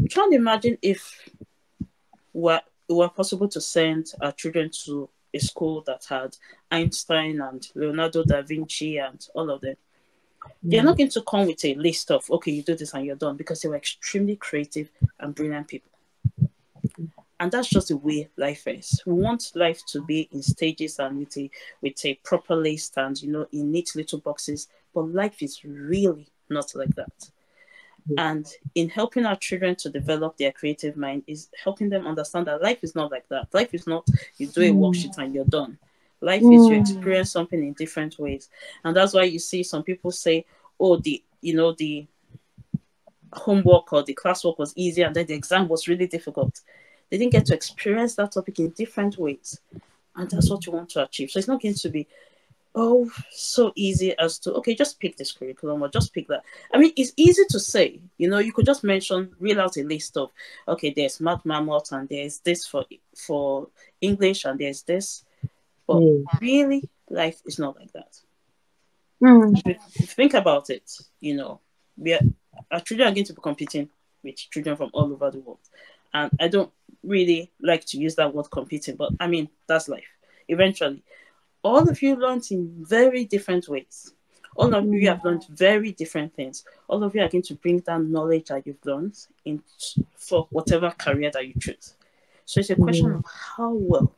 Try and imagine if it were possible to send our children to a school that had Einstein and Leonardo da Vinci and all of them, they're not going to come with a list of, okay, you do this and you're done, because they were extremely creative and brilliant people. And that's just the way life is. We want life to be in stages and with a proper list and, you know, in neat little boxes. But life is really not like that. And in helping our children to develop their creative mind is helping them understand that life is not like that. Life is not you do a worksheet and you're done. Life is you experience something in different ways. And that's why you see some people say, oh, the homework or the classwork was easy and then the exam was really difficult. They didn't get to experience that topic in different ways. And that's what you want to achieve. So it's not going to be, oh, so easy as to, okay, just pick this curriculum or just pick that. I mean, it's easy to say, you know, you could just reel out a list of, okay, there's Math Mammoth and there's this for English and there's this. But really, life is not like that. If you think about it, you know, our children are going to be competing with children from all over the world. And I don't really like to use that word competing, but I mean, that's life. Eventually, all of you learned in very different ways. All of you have learned very different things. All of you are going to bring that knowledge that you've learned for whatever career that you choose. So it's a question of how well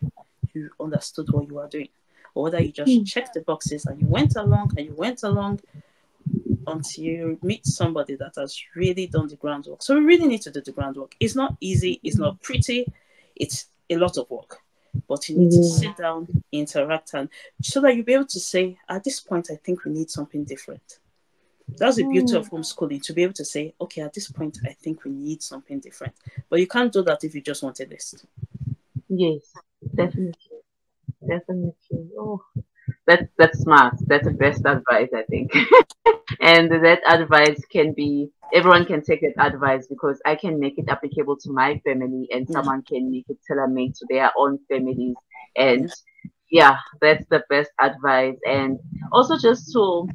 you understood what you are doing, or whether you just checked the boxes and you went along until you meet somebody that has really done the groundwork. So we really need to do the groundwork. It's not easy, it's not pretty, it's a lot of work. But you need to sit down, interact, and so that you'll be able to say, at this point, I think we need something different. That's the beauty of homeschooling, to be able to say, okay, at this point, I think we need something different. But you can't do that if you just want a list. Yes, definitely. Definitely. Oh, that's smart. That's the best advice, I think. And that advice can be, everyone can take that advice, because I can make it applicable to my family and someone can make it tailor-made to their own families. And yeah, that's the best advice. And also just to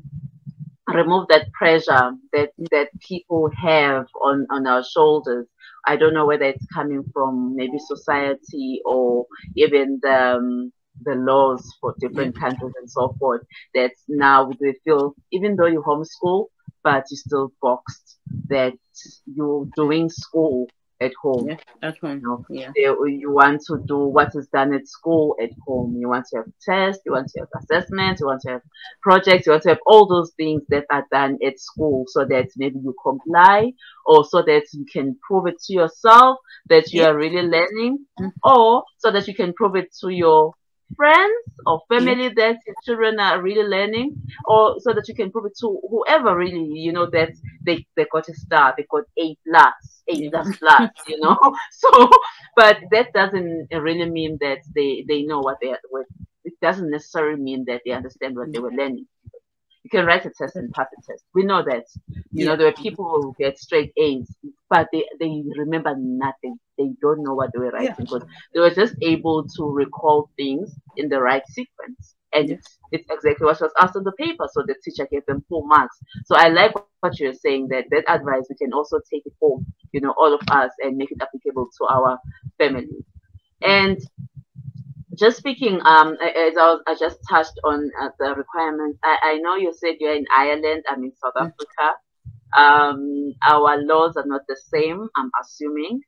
remove that pressure that people have on our shoulders. I don't know whether it's coming from maybe society or even the laws for different countries and so forth, that now they feel, even though you homeschool, but you're still boxed, that you're doing school at home. At home. You want to do what is done at school at home. You want to have tests, you want to have assessments, you want to have projects, you want to have all those things that are done at school, so that maybe you comply, or so that you can prove it to yourself that you are really learning, or so that you can prove it to your friends or family that your children are really learning, or so that you can prove it to whoever really, you know, that they got a star, they got A plus, you know. So, but that doesn't really mean that they know what it doesn't necessarily mean that they understand what they were learning. You can write a test and pass a test. We know that. You know, there are people who get straight A's, but they remember nothing. They don't know what they were writing, because they were just able to recall things in the right sequence. And it's exactly what was asked on the paper. So the teacher gave them full marks. So I like what you're saying, that advice, we can also take it home, you know, all of us, and make it applicable to our families. And just speaking, as I just touched on the requirements. I know you said you're in Ireland. I'm in South Africa. Our laws are not the same, I'm assuming,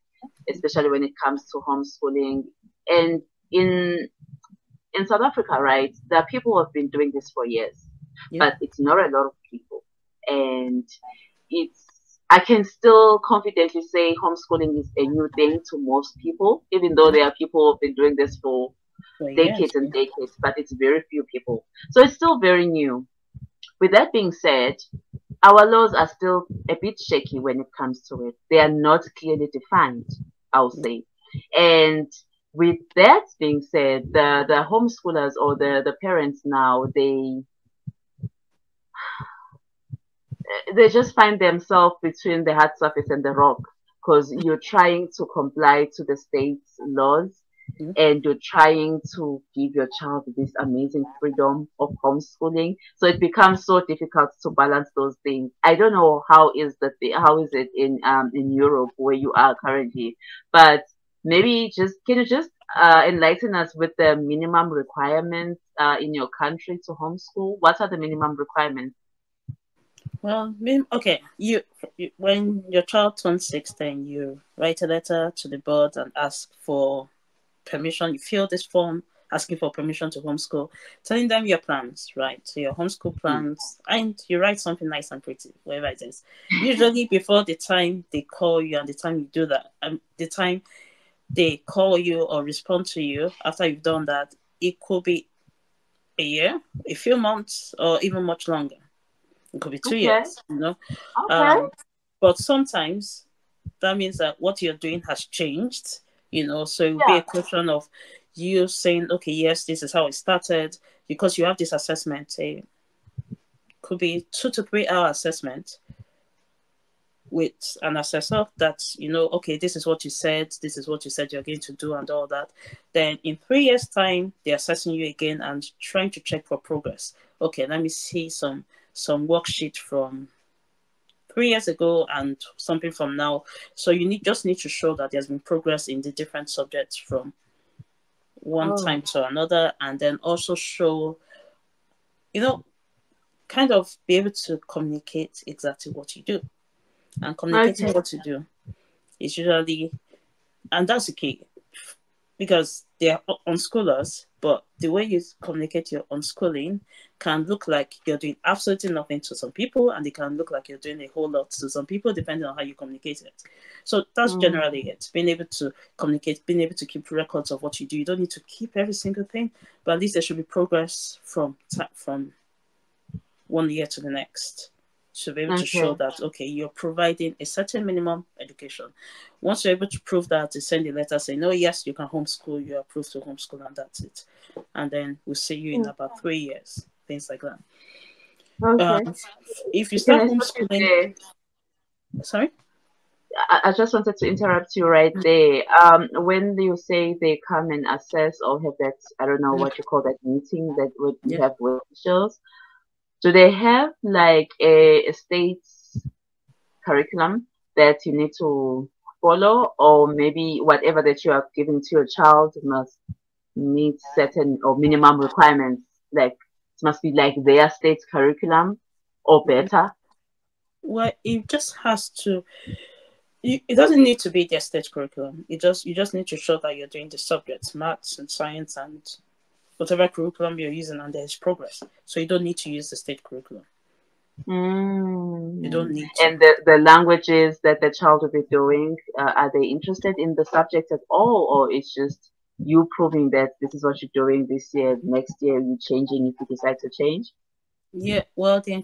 especially when it comes to homeschooling. And in South Africa, right, there are people who have been doing this for years, but it's not a lot of people. And I can still confidently say homeschooling is a new thing to most people, even though there are people who have been doing this for decades and decades, but it's very few people. So it's still very new. With that being said, our laws are still a bit shaky when it comes to it. They are not clearly defined, I'll say. And with that being said, the homeschoolers or the parents now, they just find themselves between the hard surface and the rock, because you're trying to comply to the state's laws, and you're trying to give your child this amazing freedom of homeschooling. So it becomes so difficult to balance those things. I don't know how is it in Europe where you are currently, but maybe can you just enlighten us with the minimum requirements in your country to homeschool? What are the minimum requirements? Well, okay, you when your child turns 16, you write a letter to the board and ask for permission. You fill this form asking for permission to homeschool, telling them your plans, right? So your homeschool Hmm. plans, and you write something nice and pretty, whatever it is. Usually, before the time they call you and the time you do that, the time they call you or respond to you after you've done that, it could be a year, a few months, or even much longer. It could be two Okay. years, you know. Okay. Um, but sometimes that means that what you're doing has changed, you know. So it will be Yeah. a question of you saying, okay, yes, this is how it started, because you have this assessment. It could be 2 to 3 hour assessment with an assessor that, you know, okay, this is what you said, this is what you said you're going to do, and all that. Then in 3 years' time, they're assessing you again and trying to check for progress. Okay, let me see some worksheet from 3 years ago and something from now. So you just need to show that there's been progress in the different subjects from one Oh. time to another, and then also show, you know, kind of be able to communicate exactly what you do. And communicating Okay. what you do is usually, and that's the key, because they're unschoolers, but the way you communicate your unschooling can look like you're doing absolutely nothing to some people, and it can look like you're doing a whole lot to some people, depending on how you communicate it. So that's Mm. generally it. Being able to communicate, being able to keep records of what you do. You don't need to keep every single thing, but at least there should be progress from 1 year to the next, to be able to show Okay. that, okay, you're providing a certain minimum education. Once you're able to prove that, to send a letter saying, no, yes, you can homeschool, you're approved to homeschool, and that's it. And then we'll see you in Mm. about 3 years, things like that. Okay. um, if you Can start I stop you homeschooling, there? sorry. I just wanted to interrupt you right there. When you say they come and assess or have that, I don't know Mm, what you call that meeting that would you yeah. have with officials, do they have like a state curriculum that you need to follow, or maybe whatever that you have given to your child must meet certain or minimum requirements? Like it must be like their state curriculum or better. Well, it just has to, it doesn't need to be their state curriculum. You just need to show that you're doing the subjects, maths and science and whatever curriculum you're using, and there's progress. So you don't need to use the state curriculum. You Mm. don't need to. And the languages that the child will be doing, are they interested in the subject at all, or it's just you proving that this is what you're doing this year, next year you changing if you decide to change? Yeah, well, they're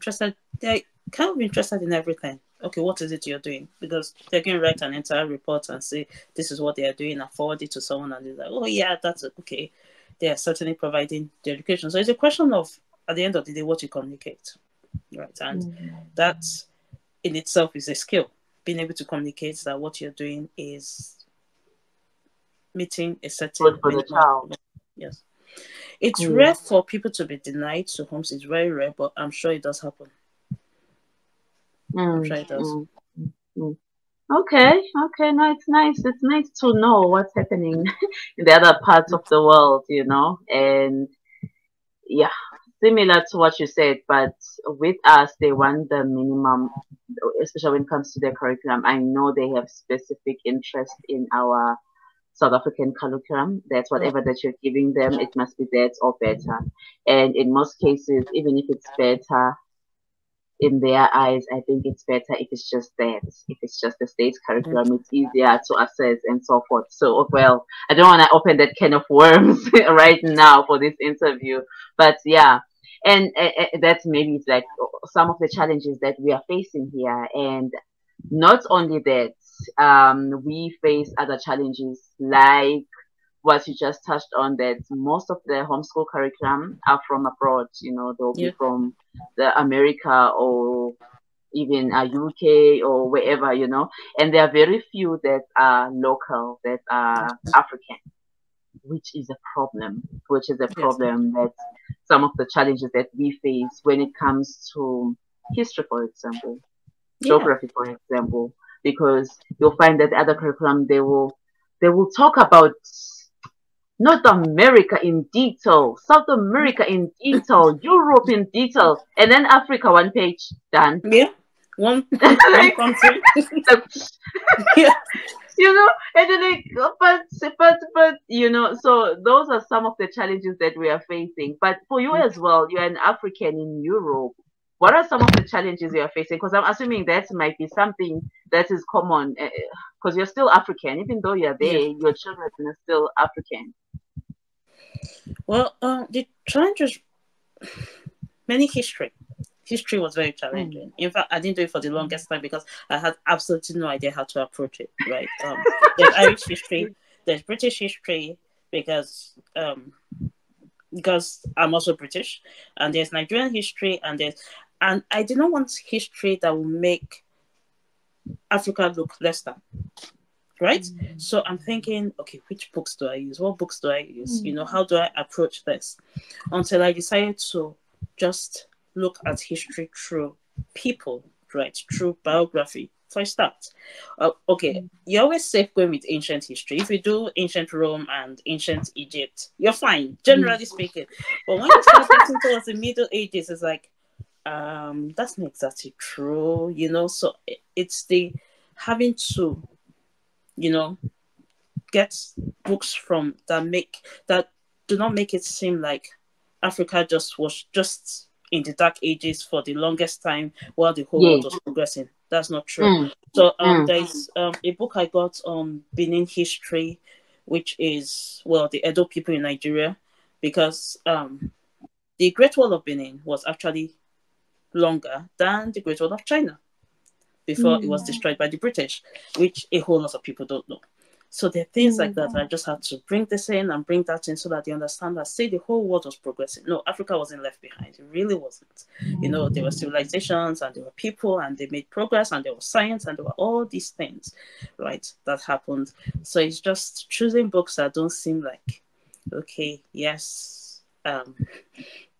kind of interested in everything. Okay, what is it you're doing? Because they can write an entire report and say, this is what they are doing, and forward it to someone, and they're like, oh, yeah, that's okay. They are certainly providing the education. So it's a question of, at the end of the day, what you communicate, right? And Mm. that in itself is a skill. Being able to communicate that what you're doing is meeting a Good certain for the minimum. child. Yes. It's Yeah. rare for people to be denied to homes. It's very rare, but I'm sure it does happen. I'm Mm, sure it does. mm, mm. Okay, okay, no, it's nice. It's nice to know what's happening in the other parts of the world, and yeah, similar to what you said, but with us, they want the minimum, especially when it comes to their curriculum. I know they have specific interest in our South African curriculum. That Right. whatever that you're giving them, it must be that or better. And in most cases, even if it's better, in their eyes, I think it's better if it's just that. If it's just the state Mm. curriculum, it's easier to assess and so forth. So, well, I don't want to open that can of worms right now for this interview, but yeah. And that's maybe it's like some of the challenges that we are facing here. And not only that, we face other challenges like what you just touched on, that most of the homeschool curriculum are from abroad. They'll be Yeah. from the America or even UK or wherever, and there are very few that are local, that are African, which is a problem, Yes. that some of the challenges that we face when it comes to history, for example, Yeah. geography, for example, because you'll find that other curriculum, they will talk about North America in detail, South America in detail, Europe in detail, and then Africa one page done. Yeah, one one Like, country. like, Yeah, and then like, but so those are some of the challenges that we are facing. But for you as well, you're an African in Europe. What are some of the challenges you are facing? Because I'm assuming that might be something that is common, because you're still African, even though you're yeah. there, your children are still African. Well, the challenges, many history. History was very Mm. challenging. In fact, I didn't do it for the longest time because I had absolutely no idea how to approach it. Right? There's Irish history, there's British history because I'm also British, and there's Nigerian history, and I did not want history that will make Africa look less than. Right? So I'm thinking, okay, which books do I use? What books do I use? How do I approach this? Until I decided to just look at history through people, right? Through biography. For a start, okay, you're always safe going with ancient history. If you do ancient Rome and ancient Egypt, you're fine, generally speaking. But when you start getting towards the Middle Ages, it's like, that's not exactly true. So it's the having to, you know, get books from that do not make it seem like Africa just was just in the dark ages for the longest time while the whole world Yeah. was progressing. That's not true. Mm, So mm, there's a book I got on Benin history, which is, well, the Edo people in Nigeria, because the Great Wall of Benin was actually longer than the Great Wall of China before it was destroyed by the British, which a whole lot of people don't know. So there are things like that. I just had to bring this in and bring that in so that they understand that, say, the whole world was progressing. No, Africa wasn't left behind. It really wasn't. There were civilizations and there were people and they made progress and there was science and there were all these things, right, that happened. So it's just choosing books that don't seem like, okay, yes,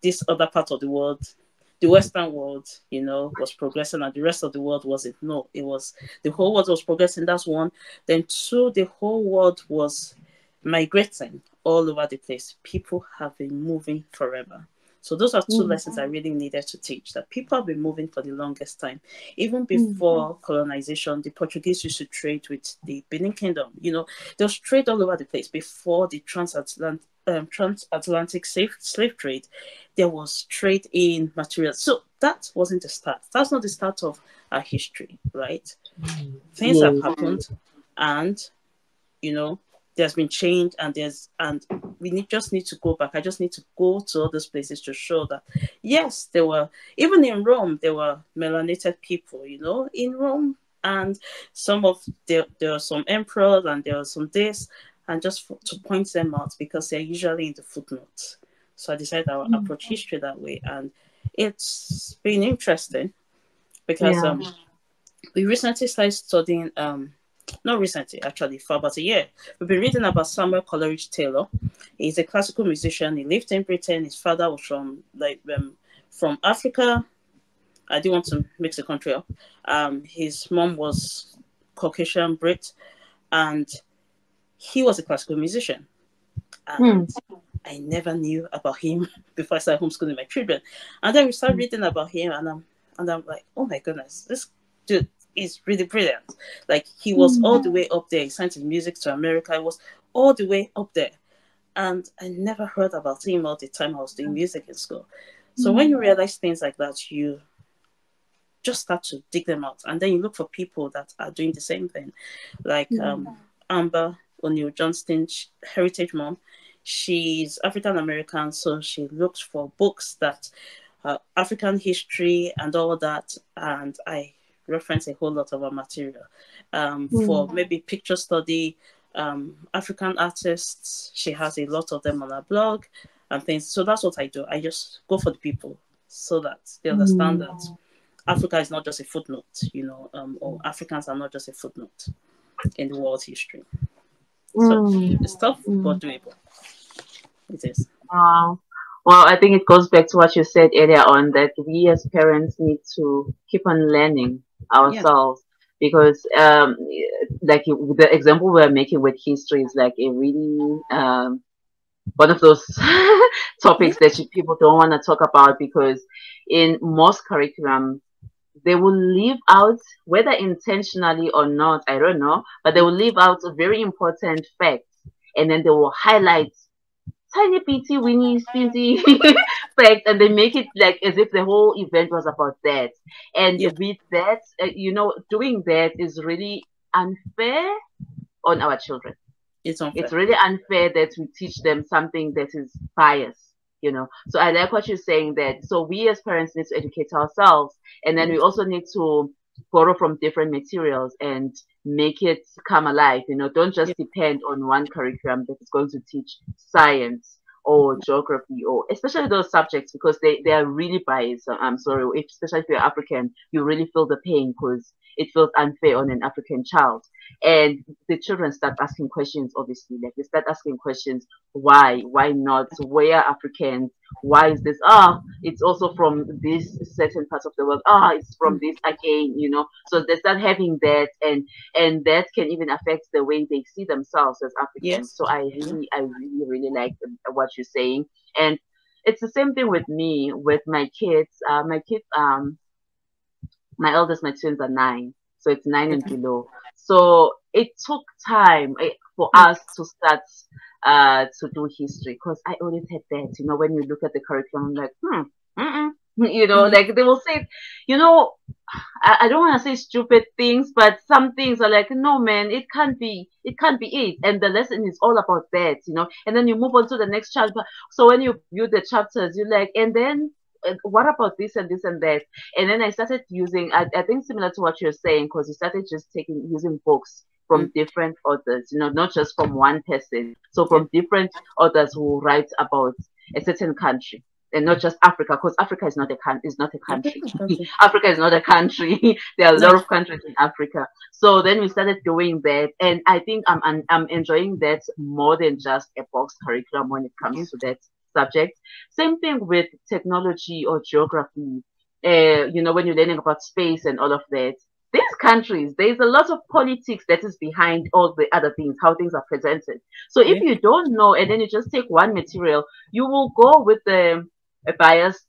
this other part of the world, the Western world, was progressing and the rest of the world wasn't. No, it was the whole world was progressing. That's one. Then two, the whole world was migrating all over the place. People have been moving forever. So those are two lessons I really needed to teach, that people have been moving for the longest time. Even before colonization, the Portuguese used to trade with the Benin Kingdom. There was trade all over the place before the transatlantic slave trade. There was trade in materials. So that wasn't the start. That's not the start of our history, right? Things have yes. happened, and there's been change, and just need to go back. I just need to go to all those places to show that yes, there were, even in Rome, there were melanated people, in Rome, and there are some emperors and there are some this, and just to point them out because they're usually in the footnotes. So I decided I would approach history that way, and it's been interesting because Yeah. we recently started studying not recently, actually, for about a year. We've been reading about Samuel Coleridge Taylor. He's a classical musician. He lived in Britain. His father was from Africa. I didn't want to mix the country up. His mom was Caucasian Brit, and he was a classical musician. Mm, And I never knew about him before I started homeschooling my children. And then we started reading about him, and I'm like, oh my goodness, this dude is really brilliant. Like, he was all the way up there. He sent his music to America. He was all the way up there. And I never heard about him all the time I was doing music in school. So when you realize things like that, you just start to dig them out. And then you look for people that are doing the same thing. Like Amber O'Neill Johnston's Heritage Mom. She's African American, so she looked for books that African history and all that. And I reference a whole lot of our material for maybe picture study, African artists. She has a lot of them on her blog and things. So that's what I do. I just go for the people so that they understand that Africa is not just a footnote, or Africans are not just a footnote in the world's history. So it's tough but doable. It is. Wow. Well, I think it goes back to what you said earlier on, that we as parents need to keep on learning Yeah. ourselves, because like the example we're making with history is like a really one of those Yeah. topics that people don't want to talk about, because in most curriculum they will leave out, whether intentionally or not, I don't know, but they will leave out a very important facts, and then they will highlight tiny bitty winny spinty facts, and they make it like as if the whole event was about that. And Yeah. with that, doing that is really unfair on our children. It's It's unfair. really unfair that we teach them something that is biased. So I like what you're saying, that so we as parents need to educate ourselves, and then we also need to borrow from different materials and make it come alive. Don't Yeah. just depend on one curriculum that is going to teach science or geography, or especially those subjects, because they are really biased. So I'm sorry, especially if you're African, you really feel the pain because it feels unfair on an African child. And the children start asking questions, obviously, like they start asking questions: why not, where are Africans, why is this, it's also from this certain part of the world, it's from this again. So they start having that, and that can even affect the way they see themselves as Africans. Yes. So I really really like what you're saying. And it's the same thing with me, with my kids. My eldest, my twins are 9, so it's 9 and Okay. below. So it took time for us to start to do history, because I always had that. When you look at the curriculum, like, mm-mm. Mm-hmm. Like they will say, you know, I don't want to say stupid things, but some things are like, no, man, it can't be it. And the lesson is all about that. And then you move on to the next chapter. So when you view the chapters, you're like, and then what about this and this and that? And then I started using, I think similar to what you're saying, because you started just using books from different authors, not just from one person. So Yeah. from different authors who write about a certain country, and not just Africa, because Africa is not a country. African country. Africa is not a country. There are a lot No. of countries in Africa. So then we started doing that, and I think I'm enjoying that more than just a box curriculum when it Yeah. comes to that subject. Same thing with technology or geography. When you're learning about space and all of that, these countries, there's a lot of politics that is behind all the other things, how things are presented. So if Yeah. you don't know, and then you just take one material, you will go with the a biased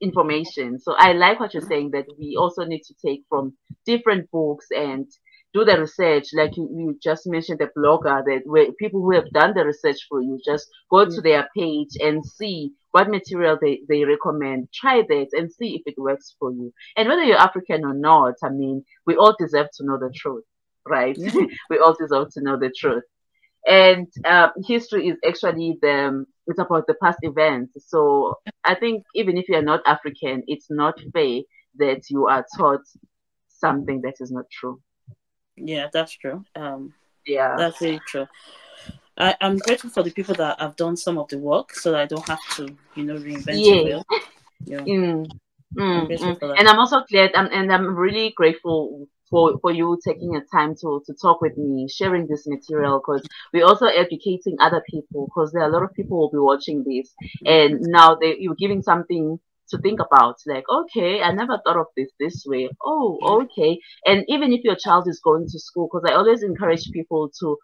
information. So I like what you're saying, that we also need to take from different books and do the research. Like you just mentioned, the blogger, that where people who have done the research for you, just go Yeah. to their page and see what material they recommend. Try that and see if it works for you. And whether you're African or not, I mean, we all deserve to know the truth, right? Yeah. We all deserve to know the truth. And history is actually it's about the past events. So I think even if you're not African, it's not fair that you are taught something that is not true. Yeah, that's true. Yeah. That's very true. I'm grateful for the people that have done some of the work so that I don't have to, reinvent the Yeah. wheel. Yeah. Mm, I'm mm, grateful mm. for that. And I'm also glad, and I'm really grateful for you taking your time to talk with me, sharing this material, because we're also educating other people, because there are a lot of people who will be watching this, Yeah. and now you're giving something to think about. Like, okay, I never thought of this way. Oh, Yeah. okay. And even if your child is going to school, because I always encourage people to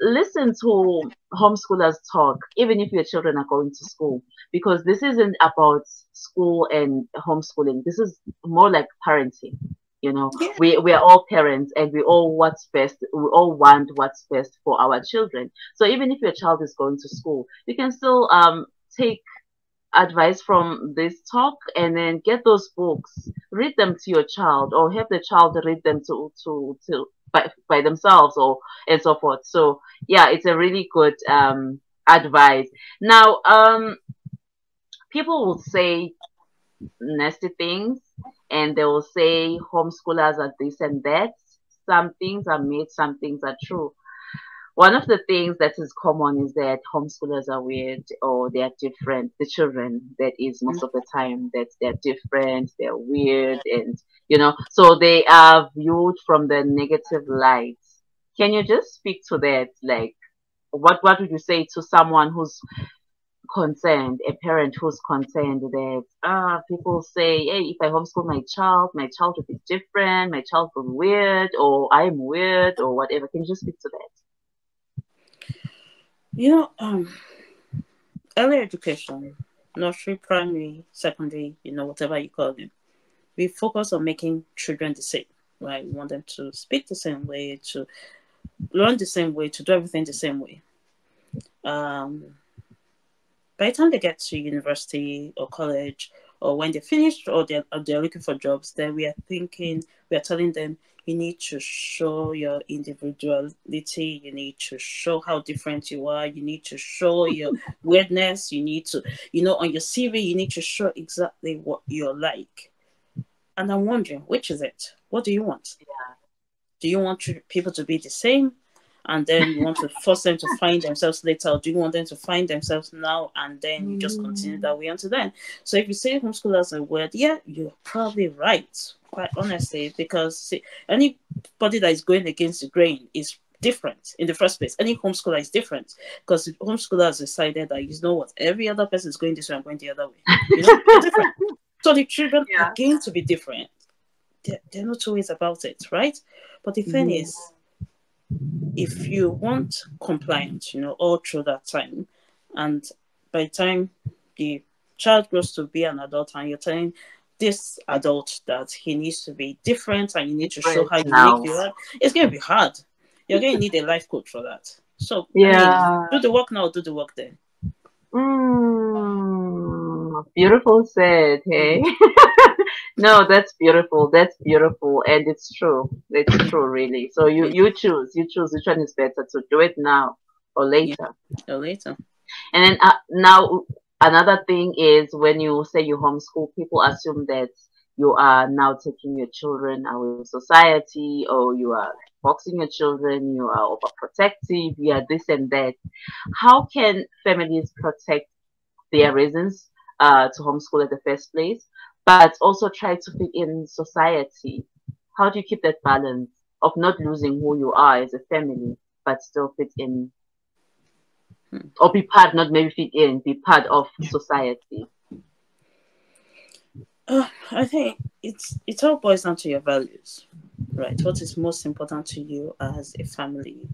listen to homeschoolers talk, even if your children are going to school, because this isn't about school and homeschooling. This is more like parenting. Yeah. We are all parents, and we all what's best. We all want what's best for our children. So even if your child is going to school, you can still take advice from this talk, and then get those books, read them to your child, or have the child read them to by themselves, or and so forth. So yeah, it's a really good advice. Now, people will say nasty things, and they will say homeschoolers are this and that. Some things are myths, some things are true. One of the things that is common is that homeschoolers are weird, or they are different. The children, that is most of the time, that they're different, they're weird, and so they are viewed from the negative light. Can you just speak to that? Like, what would you say to someone who's concerned, a parent who's concerned that people say, hey, if I homeschool my child will be different, my child will be weird, or I'm weird, or whatever. Can you just speak to that? You know, early education, nursery, primary, secondary, whatever you call them, we focus on making children the same, right? We want them to speak the same way, to learn the same way, to do everything the same way. Um, by the time they get to university or college, or when they finish, or they're looking for jobs, then we are telling them, you need to show your individuality, you need to show how different you are, you need to show your weirdness, you need to, on your CV, you need to show exactly what you're like. And I'm wondering, which is it? What do you want? Yeah. Do you want people to be the same, and then you want to force them to find themselves later? Or do you want them to find themselves now, and then you just continue that way until then? So if you say homeschoolers are weird, yeah, you're probably right, quite honestly, because see, anybody that is going against the grain is different in the first place. Any homeschooler is different because the homeschooler has decided that, you know what, every other person is going this way, I'm going the other way. They're different. So the children are going to be different. There are no two ways about it, right? But the thing is, if you want compliance, all through that time, and by the time the child grows to be an adult and you're telling this adult that he needs to be different and you need to show Different how unique now. you are, it's going to be hard. You're going to need a life coach for that. So, Yeah. do the work now, do the work then. Beautiful said, hey. No, that's beautiful. That's beautiful. And it's true. It's true, really. So you choose. You choose which one is better, to do it now or Yeah, later. or later. And then now another thing is, when you say you homeschool, people assume that you are now taking your children away from society, or you are boxing your children, you are overprotective, you are this and that. How can families protect their reasons to homeschool in the first place, but also try to fit in society? How do you keep that balance of not losing who you are as a family, but still fit in, or be part, not maybe fit in, be part of society? I think it all boils down to your values, right? What is most important to you as a family?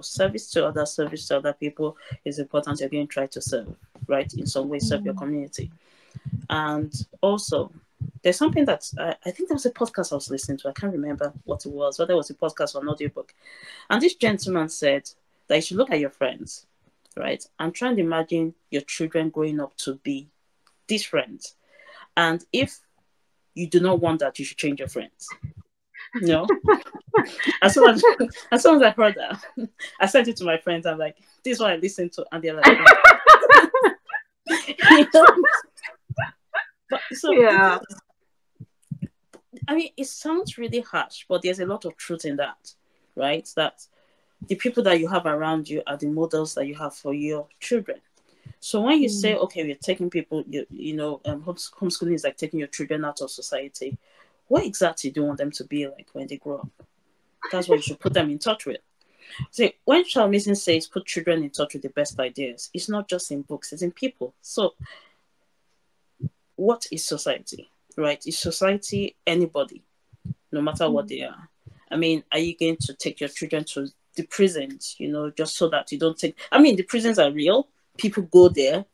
Service to others, service to other people is important. You're going to try to serve, right? In some way, serve your community. And also, there's something that I think there was a podcast I was listening to. I can't remember what it was, whether it was a podcast or an audiobook. And this gentleman said that you should look at your friends, right? And try and imagine your children growing up to be different. And if you do not want that, you should change your friends. As soon as I heard that, I sent it to my friends. I'm like, this is what I listened to. And they're like, But so Yeah. it sounds really harsh, but there's a lot of truth in that, right? That the people that you have around you are the models that you have for your children. So when you say, okay, we're taking people, homeschooling is like taking your children out of society, what exactly do you want them to be like when they grow up? That's what you should put them in touch with. See, when Charles Mason says put children in touch with the best ideas, it's not just in books, it's in people. So what is society, right? Is society anybody, no matter what they are? Are you going to take your children to the prisons, just so that you don't take... the prisons are real. People go there.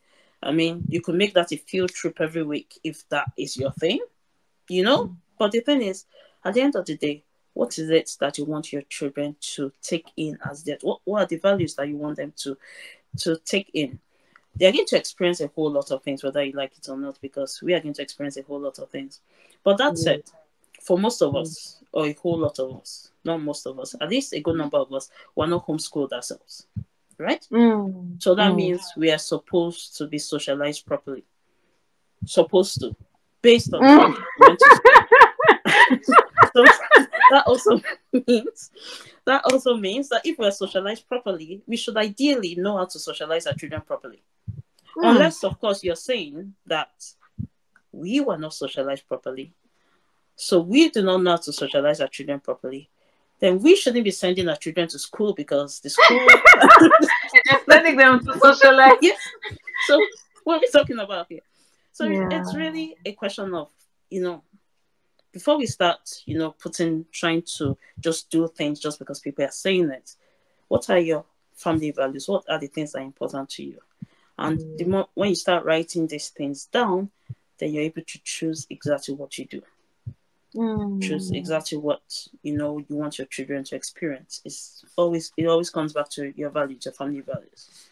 You could make that a field trip every week if that is your thing, But the thing is, at the end of the day, what is it that you want your children to take in as that? What are the values that you want them to take in? They're going to experience a whole lot of things, whether you like it or not, because we are going to experience a whole lot of things. But that said, for most of us, or a whole lot of us, not most of us, at least a good number of us, we're not homeschooled ourselves, right? So that means we are supposed to be socialized properly. Supposed to, based on the fact that we went to school. So that also means that if we're socialized properly, we should ideally know how to socialize our children properly. Unless, of course, you're saying that we were not socialized properly, so we do not know how to socialize our children properly, then we shouldn't be sending our children to school, because the school... Just letting them to socialize. Yes. So what are we talking about here? So it's really a question of, before we start, trying to just do things just because people are saying it, what are your family values? What are the things that are important to you? And the more when you start writing these things down, then you're able to choose exactly what you do. Choose exactly what you want your children to experience. It always comes back to your values, your family values.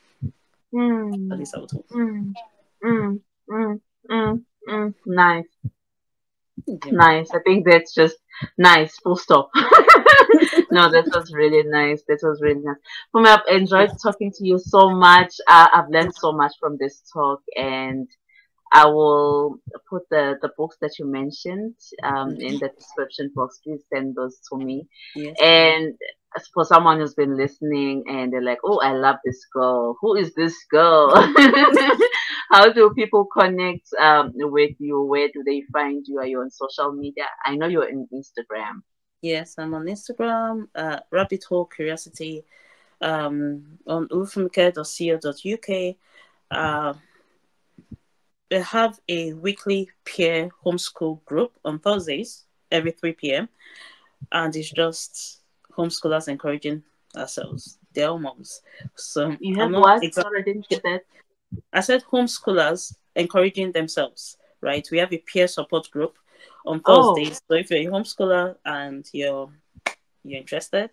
At least I would hope. Nice. Yeah. Nice. I think that's just nice. Full stop. No, that was really nice. That was really nice. For me, I've enjoyed talking to you so much. I've learned so much from this talk, and I will put the books that you mentioned in the description box. Please send those to me. Yes. And as for someone who's been listening and they're like, oh, I love this girl. Who is this girl? How do people connect with you? Where do they find you? Are you on social media? I know you're on Instagram. Yes, I'm on Instagram, Rabbit Hole Curiosity, on ulfumike.co.uk. We have a weekly peer homeschool group on Thursdays every 3 p.m. And it's just homeschoolers encouraging ourselves. They're all moms. So You I'm have not what? exactly. Sorry, I didn't get that. I said homeschoolers encouraging themselves, right? We have a peer support group on Oh, Thursdays. So if you're a homeschooler and you're interested,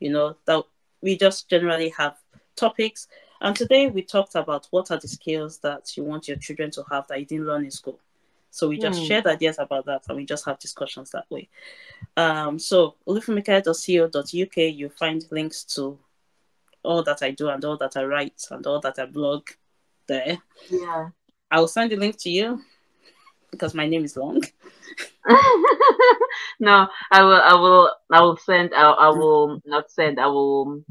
that we just generally have topics. And today we talked about what are the skills that you want your children to have that you didn't learn in school. So we just shared ideas about that and we just have discussions that way. So olufumike.co.uk, you'll find links to all that I do and all that I write and all that I blog there. yeah. I will send the link to you because my name is long. No, I will send. I will not send. I will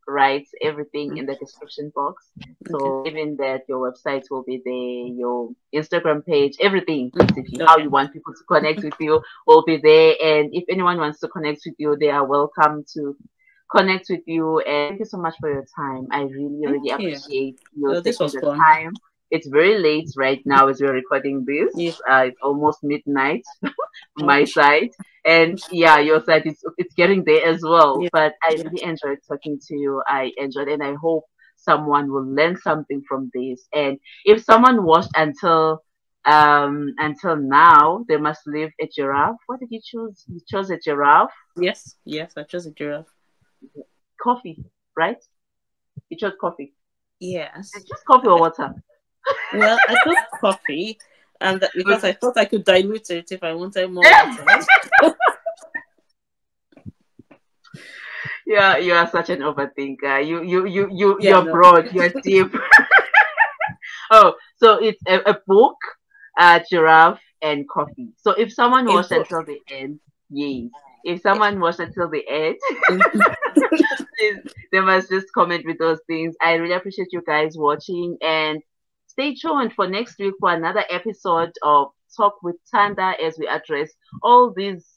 write everything in the description box. Okay. So even that your website will be there, your Instagram page, everything basically. How Okay. you want people to connect with you will be there. And if anyone wants to connect with you, they are welcome to connect with you. And thank you so much for your time. I really, really Thank you. appreciate you Well, this taking was the fun. time. It's very late right now as we're recording this. Yeah. It's almost midnight my Ouch. side, and yeah, your side it's getting there as well. Yeah. But I Yeah. really enjoyed talking to you. I enjoyed, and I hope someone will learn something from this. And if someone watched until now, they must live a giraffe. What did you choose? You chose a giraffe. Yes. Yes. I chose a giraffe. Coffee, right? You chose coffee. Did Yes. you choose coffee or water? Well, I took coffee, and because I thought I could dilute it if I wanted more water. Yeah, you are such an overthinker. Yeah. You're No. broad. You're deep. Oh, so it's a book, a giraffe, and coffee. So if someone A watched book. until the end, yes. If someone watched until the end, please, they must just comment with those things. I really appreciate you guys watching, and stay tuned for next week for another episode of Talk with Thanda as we address all these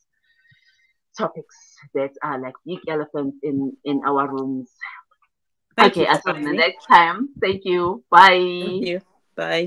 topics that are like big elephants in our rooms. Thank Okay, you for until the having me. next time, thank you. Thank Bye. you. Bye.